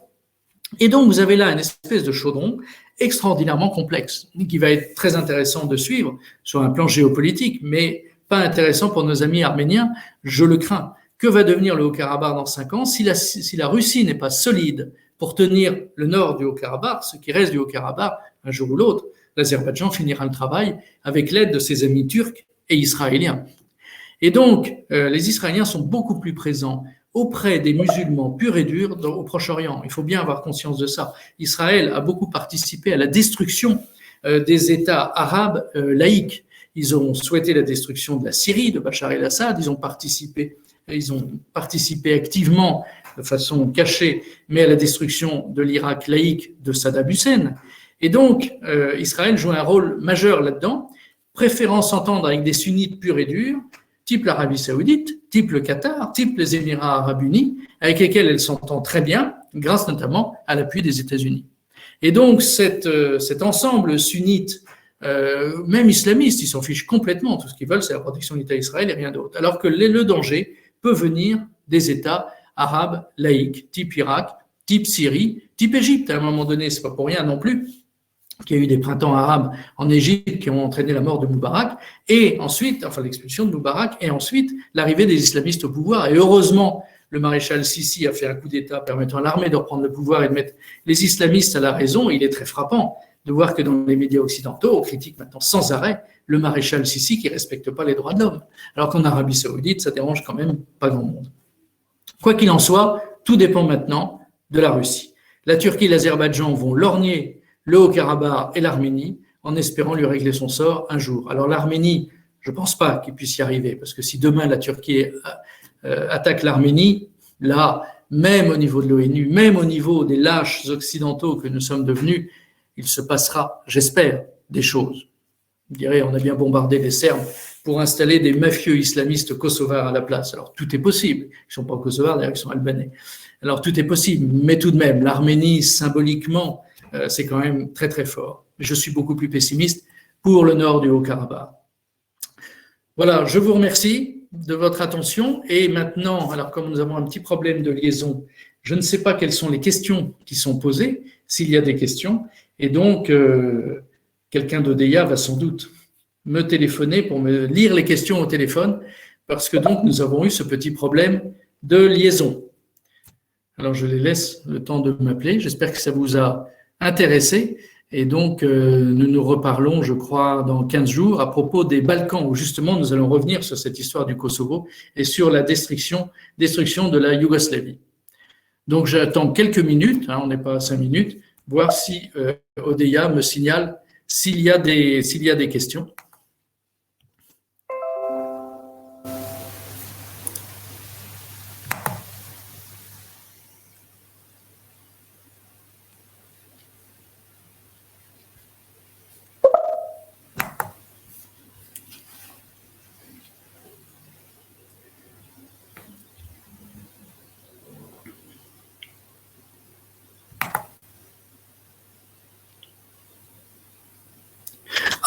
[SPEAKER 1] Et donc, vous avez là une espèce de chaudron extraordinairement complexe, qui va être très intéressant de suivre sur un plan géopolitique, mais pas intéressant pour nos amis arméniens, je le crains. Que va devenir le Haut-Karabakh dans 5 ans si la Russie n'est pas solide pour tenir le nord du Haut-Karabakh, ce qui reste du Haut-Karabakh, un jour ou l'autre, l'Azerbaïdjan finira le travail avec l'aide de ses amis turcs et israéliens. Et donc, les Israéliens sont beaucoup plus présents auprès des musulmans purs et durs au Proche-Orient. Il faut bien avoir conscience de ça. Israël a beaucoup participé à la destruction des États arabes laïques. Ils ont souhaité la destruction de la Syrie, de Bachar el-Assad. Ils ont participé activement, de façon cachée, mais à la destruction de l'Irak laïque de Saddam Hussein. Et donc, Israël joue un rôle majeur là-dedans, préférant s'entendre avec des sunnites purs et durs, type l'Arabie Saoudite, type le Qatar, type les Émirats Arabes Unis, avec lesquels elle s'entend très bien, grâce notamment à l'appui des États-Unis. Et donc, cet ensemble sunnite, même islamiste, ils s'en fichent complètement. Tout ce qu'ils veulent, c'est la protection de l'État d'Israël et rien d'autre. Alors que le danger peut venir des États arabes laïques, type Irak, type Syrie, type Égypte. À un moment donné, c'est pas pour rien non plus qu'il y a eu des printemps arabes en Égypte qui ont entraîné la mort de Moubarak, et ensuite, enfin l'expulsion de Moubarak, et ensuite l'arrivée des islamistes au pouvoir. Et heureusement, le maréchal Sissi a fait un coup d'État permettant à l'armée de reprendre le pouvoir et de mettre les islamistes à la raison. Il est très frappant de voir que dans les médias occidentaux, on critique maintenant sans arrêt le maréchal Sissi qui ne respecte pas les droits de l'homme. Alors qu'en Arabie Saoudite, ça dérange quand même pas grand monde. Quoi qu'il en soit, tout dépend maintenant de la Russie. La Turquie et l'Azerbaïdjan vont lorgner le Haut-Karabakh et l'Arménie en espérant lui régler son sort un jour. Alors l'Arménie, je ne pense pas qu'il puisse y arriver, parce que si demain la Turquie attaque l'Arménie, là, même au niveau de l'ONU, même au niveau des lâches occidentaux que nous sommes devenus, il se passera, j'espère, des choses. Vous direz, on a bien bombardé les Serbes pour installer des mafieux islamistes kosovars à la place. Alors, tout est possible. Ils ne sont pas kosovars, d'ailleurs, ils sont albanais. Alors, tout est possible. Mais tout de même, l'Arménie, symboliquement, c'est quand même très, très fort. Je suis beaucoup plus pessimiste pour le nord du Haut-Karabakh. Voilà, je vous remercie de votre attention. Et maintenant, alors comme nous avons un petit problème de liaison, je ne sais pas quelles sont les questions qui sont posées, s'il y a des questions. Et donc, quelqu'un d'Odeya va sans doute me téléphoner pour me lire les questions au téléphone, parce que donc nous avons eu ce petit problème de liaison. Alors, je les laisse le temps de m'appeler. J'espère que ça vous a intéressé. Et donc, nous nous reparlons, je crois, dans 15 jours à propos des Balkans, où justement nous allons revenir sur cette histoire du Kosovo et sur la destruction de la Yougoslavie. Donc, j'attends quelques minutes, on n'est pas à 5 minutes, voir si Odeya me signale s'il y a des questions.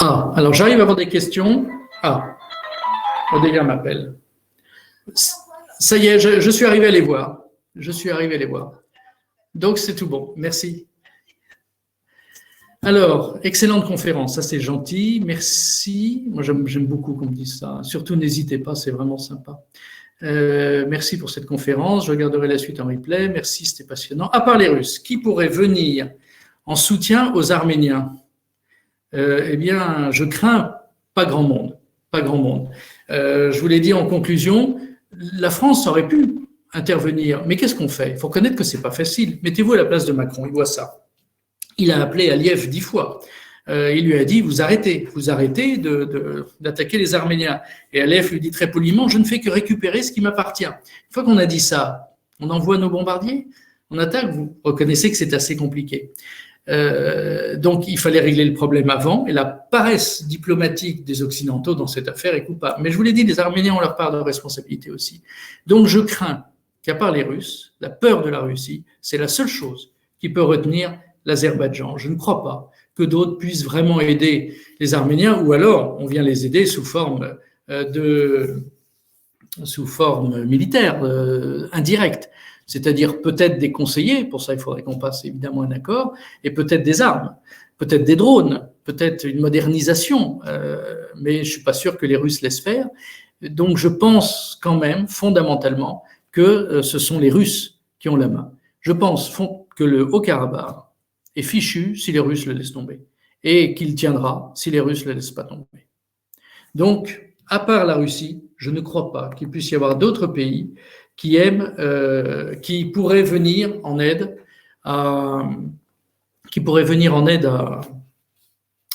[SPEAKER 1] Ah, alors j'arrive à avoir des questions. Ah, Odeya m'appelle. Ça y est, je suis arrivé à les voir. Je suis arrivé à les voir. Donc c'est tout bon. Merci. Alors, excellente conférence. Ça c'est gentil. Merci. Moi j'aime beaucoup qu'on me dise ça. Surtout n'hésitez pas, c'est vraiment sympa. Merci pour cette conférence. Je regarderai la suite en replay. Merci, c'était passionnant. À part les Russes, qui pourrait venir en soutien aux Arméniens? Eh bien, je crains pas grand monde. Pas grand monde. Je vous l'ai dit en conclusion, la France aurait pu intervenir. Mais qu'est-ce qu'on fait? Il faut reconnaître que c'est pas facile. Mettez-vous à la place de Macron, il voit ça. Il a appelé Aliyev 10 fois. Il lui a dit, vous arrêtez d'attaquer les Arméniens. Et Aliyev lui dit très poliment, je ne fais que récupérer ce qui m'appartient. Une fois qu'on a dit ça, on envoie nos bombardiers, on attaque, vous reconnaissez que c'est assez compliqué. Donc il fallait régler le problème avant, et la paresse diplomatique des Occidentaux dans cette affaire est coupable. Mais je vous l'ai dit, les Arméniens ont leur part de responsabilité aussi. Donc je crains qu'à part les Russes, la peur de la Russie, c'est la seule chose qui peut retenir l'Azerbaïdjan. Je ne crois pas que d'autres puissent vraiment aider les Arméniens, ou alors on vient les aider sous forme militaire, indirecte. C'est-à-dire peut-être des conseillers, pour ça il faudrait qu'on passe évidemment un accord, et peut-être des armes, peut-être des drones, peut-être une modernisation, mais je ne suis pas sûr que les Russes laissent faire. Donc je pense quand même fondamentalement que ce sont les Russes qui ont la main. Je pense que le Haut-Karabakh est fichu si les Russes le laissent tomber, et qu'il tiendra si les Russes ne le laissent pas tomber. Donc, à part la Russie, je ne crois pas qu'il puisse y avoir d'autres pays qui pourraient venir en aide à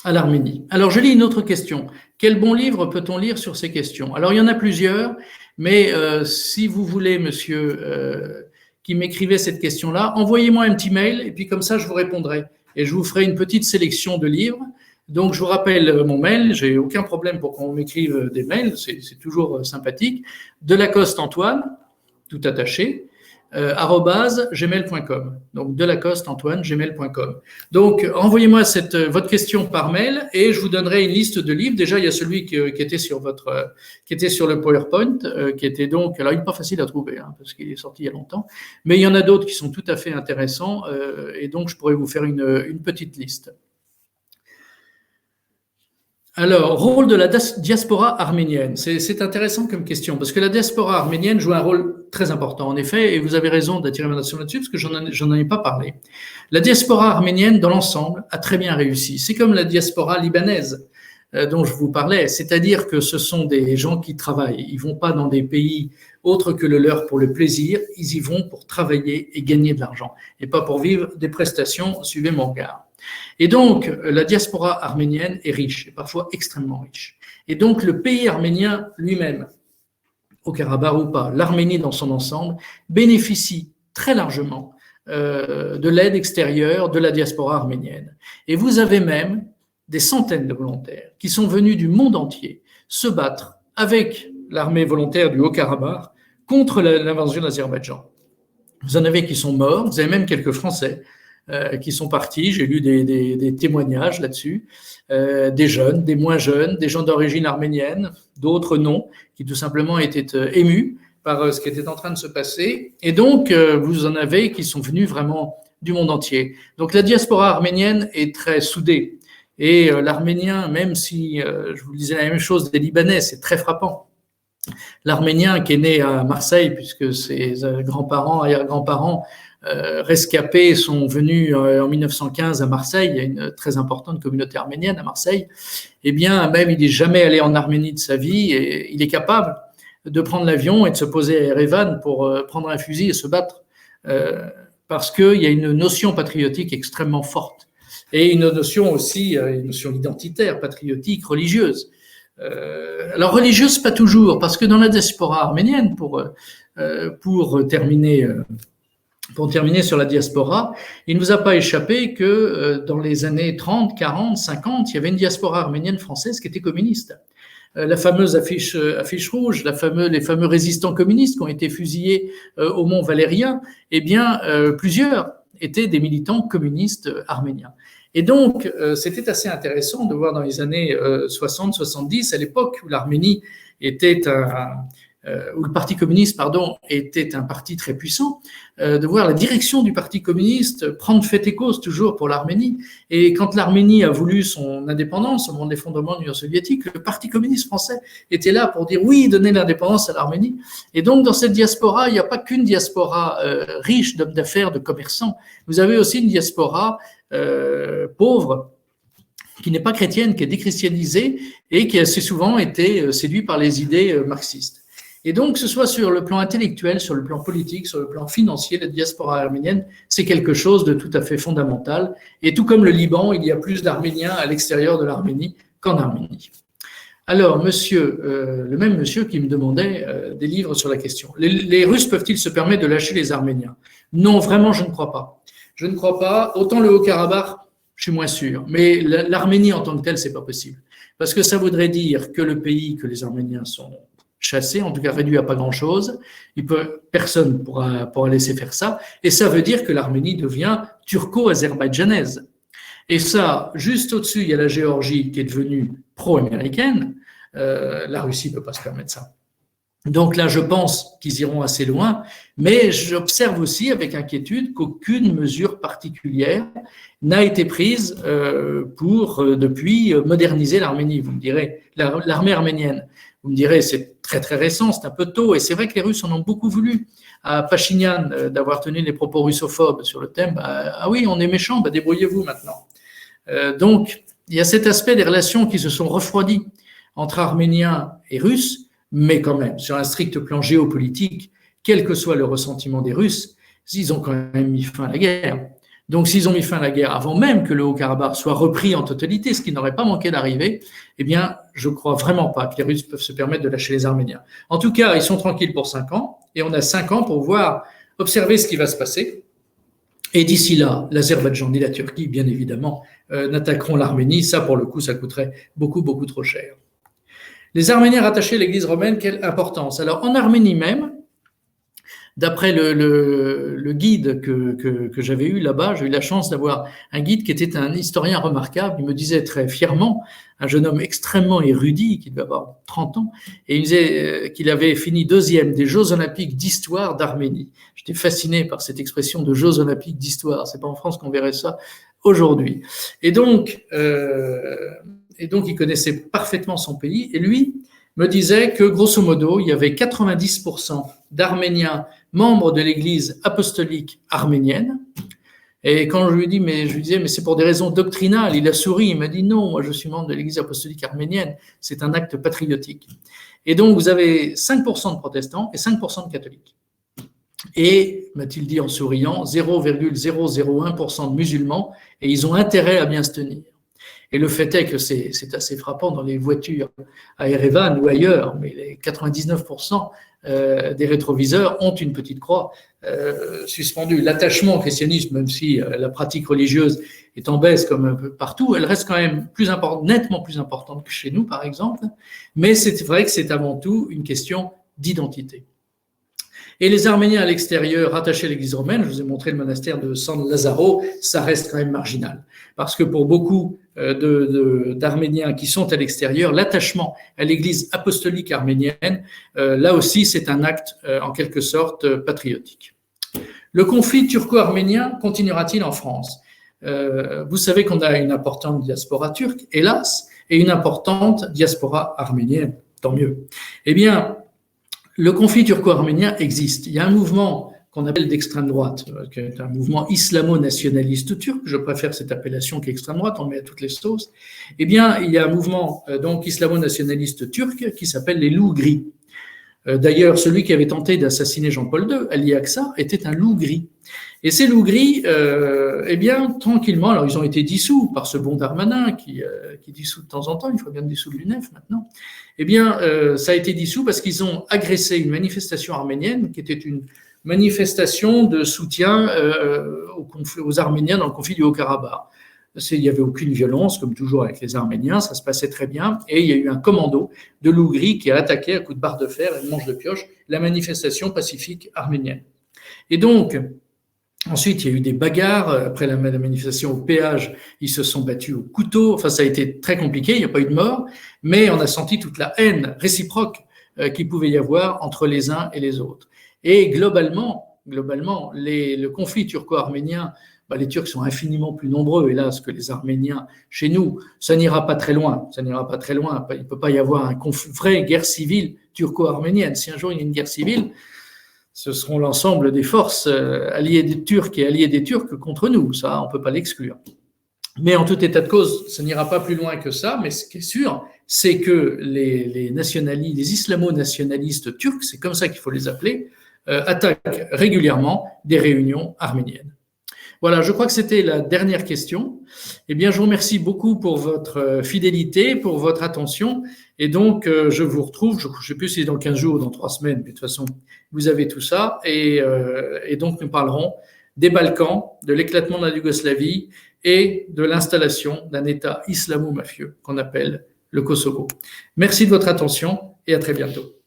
[SPEAKER 1] l'Arménie. Alors, je lis une autre question. Quel bon livre peut-on lire sur ces questions? Alors, il y en a plusieurs, mais si vous voulez, monsieur, qui m'écrivait cette question-là, envoyez-moi un petit mail, et puis comme ça, je vous répondrai. Et je vous ferai une petite sélection de livres. Donc, je vous rappelle mon mail, j'ai aucun problème pour qu'on m'écrive des mails, c'est toujours sympathique. Delacoste-Antoine, tout attaché, @gmail.com. Donc, delacoste-antoine@gmail.com. Donc, envoyez-moi votre question par mail et je vous donnerai une liste de livres. Déjà, il y a celui qui était sur le PowerPoint, qui était donc, alors il n'est pas facile à trouver, parce qu'il est sorti il y a longtemps, mais il y en a d'autres qui sont tout à fait intéressants, et donc je pourrais vous faire une petite liste. Alors, rôle de la diaspora arménienne. C'est intéressant comme question, parce que la diaspora arménienne joue un rôle très important, en effet, et vous avez raison d'attirer mon attention là-dessus, parce que j'en ai pas parlé. La diaspora arménienne, dans l'ensemble, a très bien réussi. C'est comme la diaspora libanaise dont je vous parlais, c'est-à-dire que ce sont des gens qui travaillent. Ils vont pas dans des pays autres que le leur pour le plaisir, ils y vont pour travailler et gagner de l'argent, et pas pour vivre des prestations, suivez mon regard. Et donc, la diaspora arménienne est riche, et parfois extrêmement riche. Et donc, le pays arménien lui-même au Karabakh ou pas, l'Arménie dans son ensemble bénéficie très largement de l'aide extérieure de la diaspora arménienne. Et vous avez même des centaines de volontaires qui sont venus du monde entier se battre avec l'armée volontaire du Haut-Karabakh contre l'invasion de l'Azerbaïdjan. Vous en avez qui sont morts, vous avez même quelques Français qui sont partis, j'ai lu des témoignages là-dessus, des jeunes, des moins jeunes, des gens d'origine arménienne, d'autres non, qui tout simplement étaient émus par ce qui était en train de se passer. Et donc, vous en avez qui sont venus vraiment du monde entier. Donc, la diaspora arménienne est très soudée. Et l'arménien, même si je vous disais la même chose des Libanais, c'est très frappant. L'arménien qui est né à Marseille, puisque ses grands-parents, arrière-grands-parents rescapés sont venus en 1915 à Marseille, il y a une très importante communauté arménienne à Marseille, eh bien, même il n'est jamais allé en Arménie de sa vie et il est capable de prendre l'avion et de se poser à Erevan pour prendre un fusil et se battre parce qu'il y a une notion patriotique extrêmement forte et une notion aussi, une notion identitaire, patriotique, religieuse. Alors religieuse, pas toujours, parce que dans la diaspora arménienne, pour terminer sur la diaspora, il ne nous a pas échappé que dans les années 30, 40, 50, il y avait une diaspora arménienne française qui était communiste. La fameuse affiche rouge, les fameux résistants communistes qui ont été fusillés au Mont Valérien, eh bien, plusieurs étaient des militants communistes arméniens. Et donc, c'était assez intéressant de voir dans les années 60-70, à l'époque où l'Arménie était où le Parti communiste, était un parti très puissant, de voir la direction du Parti communiste prendre fait et cause toujours pour l'Arménie. Et quand l'Arménie a voulu son indépendance au moment de l'effondrement de l'Union soviétique, le Parti communiste français était là pour dire oui, donner l'indépendance à l'Arménie. Et donc, dans cette diaspora, il n'y a pas qu'une diaspora riche d'hommes d'affaires, de commerçants. Vous avez aussi une diaspora pauvre, qui n'est pas chrétienne, qui est déchristianisée et qui a assez souvent été séduite par les idées marxistes. Et donc, que ce soit sur le plan intellectuel, sur le plan politique, sur le plan financier, la diaspora arménienne, c'est quelque chose de tout à fait fondamental. Et tout comme le Liban, il y a plus d'Arméniens à l'extérieur de l'Arménie qu'en Arménie. Alors, le même monsieur qui me demandait des livres sur la question. Les Russes peuvent-ils se permettre de lâcher les Arméniens? Non, vraiment, je ne crois pas. Je ne crois pas. Autant le Haut-Karabakh, je suis moins sûr. Mais l'Arménie en tant que telle, c'est pas possible. Parce que ça voudrait dire que le pays, que les Arméniens sont chassés, en tout cas réduits à pas grand-chose, personne ne pourra laisser faire ça. Et ça veut dire que l'Arménie devient turco-azerbaïdjanaise. Et ça, juste au-dessus, il y a la Géorgie qui est devenue pro-américaine. La Russie ne peut pas se permettre ça. Donc là, je pense qu'ils iront assez loin, mais j'observe aussi avec inquiétude qu'aucune mesure particulière n'a été prise pour, depuis, moderniser l'Arménie. Vous me direz, l'armée arménienne, vous me direz, c'est très très récent, c'est un peu tôt, et c'est vrai que les Russes en ont beaucoup voulu à Pachinian d'avoir tenu les propos russophobes sur le thème. Ah oui, on est méchants, débrouillez-vous maintenant. Donc, il y a cet aspect des relations qui se sont refroidies entre Arméniens et Russes, mais quand même, sur un strict plan géopolitique, quel que soit le ressentiment des Russes, ils ont quand même mis fin à la guerre. Donc, s'ils ont mis fin à la guerre avant même que le Haut-Karabakh soit repris en totalité, ce qui n'aurait pas manqué d'arriver, eh bien, je ne crois vraiment pas que les Russes peuvent se permettre de lâcher les Arméniens. En tout cas, ils sont tranquilles pour 5 ans, et on a 5 ans pour observer ce qui va se passer. Et d'ici là, l'Azerbaïdjan et la Turquie, bien évidemment, n'attaqueront l'Arménie. Ça, pour le coup, ça coûterait beaucoup, beaucoup trop cher. Les Arméniens rattachés à l'Église romaine, quelle importance? Alors, en Arménie même, d'après le guide que j'avais eu là-bas, j'ai eu la chance d'avoir un guide qui était un historien remarquable. Il me disait très fièrement, un jeune homme extrêmement érudit, qui devait avoir 30 ans, et il disait qu'il avait fini 2e des Jeux olympiques d'histoire d'Arménie. J'étais fasciné par cette expression de Jeux olympiques d'histoire. C'est pas en France qu'on verrait ça aujourd'hui. Et donc, il connaissait parfaitement son pays. Et lui me disait que, grosso modo, il y avait 90% d'Arméniens membres de l'Église apostolique arménienne. Et quand je lui disais, mais c'est pour des raisons doctrinales, il a souri, il m'a dit non, moi je suis membre de l'Église apostolique arménienne, c'est un acte patriotique. Et donc vous avez 5% de protestants et 5% de catholiques. Et, m'a-t-il dit en souriant, 0,001% de musulmans, et ils ont intérêt à bien se tenir. Et le fait est que c'est assez frappant dans les voitures à Erevan ou ailleurs, mais les 99% des rétroviseurs ont une petite croix suspendue. L'attachement au christianisme, même si la pratique religieuse est en baisse comme un peu partout, elle reste quand même nettement plus importante que chez nous, par exemple. Mais c'est vrai que c'est avant tout une question d'identité. Et les Arméniens à l'extérieur, rattachés à l'Église romaine, je vous ai montré le monastère de San Lazzaro, ça reste quand même marginal. Parce que pour beaucoup d'Arméniens qui sont à l'extérieur, l'attachement à l'Église apostolique arménienne, là aussi, c'est un acte en quelque sorte patriotique. Le conflit turco-arménien continuera-t-il en France ? Vous savez qu'on a une importante diaspora turque, hélas, et une importante diaspora arménienne, tant mieux. Eh bien, le conflit turco-arménien existe. Il y a un mouvement qu'on appelle d'extrême droite, qui est un mouvement islamo-nationaliste turc. Je préfère cette appellation qu'extrême droite, on met à toutes les sauces. Eh bien, il y a un mouvement donc islamo-nationaliste turc qui s'appelle les loups gris. D'ailleurs, celui qui avait tenté d'assassiner Jean-Paul II, Ali Aqsa, était un loup gris. Et ces loups gris, eh bien, tranquillement, alors ils ont été dissous par ce bon Darmanin qui dissout de temps en temps, il faut bien dissoudre l'UNEF maintenant. Eh bien, ça a été dissous parce qu'ils ont agressé une manifestation arménienne qui était une manifestation de soutien aux Arméniens dans le conflit du Haut-Karabakh. Il n'y avait aucune violence, comme toujours avec les Arméniens, ça se passait très bien. Et il y a eu un commando de loups gris qui a attaqué à coups de barre de fer et de manche de pioche la manifestation pacifique arménienne. Et donc, ensuite, il y a eu des bagarres. Après la manifestation au péage, ils se sont battus au couteau. Enfin, ça a été très compliqué, il n'y a pas eu de mort, mais on a senti toute la haine réciproque qu'il pouvait y avoir entre les uns et les autres. Et globalement, le conflit turco-arménien, les Turcs sont infiniment plus nombreux, hélas, que les Arméniens chez nous. Ça n'ira pas très loin. Il ne peut pas y avoir une vraie guerre civile turco-arménienne. Si un jour il y a une guerre civile, ce seront l'ensemble des forces alliées des Turcs et alliées des Turcs contre nous. Ça, on ne peut pas l'exclure. Mais en tout état de cause, ça n'ira pas plus loin que ça. Mais ce qui est sûr, c'est que les islamo-nationalistes turcs, c'est comme ça qu'il faut les appeler, attaquent régulièrement des réunions arméniennes. Voilà, je crois que c'était la dernière question. Eh bien, je vous remercie beaucoup pour votre fidélité, pour votre attention. Et donc, je vous retrouve, je ne sais plus si c'est dans 15 jours ou dans 3 semaines, mais de toute façon, vous avez tout ça. Et donc, nous parlerons des Balkans, de l'éclatement de la Yougoslavie et de l'installation d'un État islamo-mafieux qu'on appelle le Kosovo. Merci de votre attention et à très bientôt.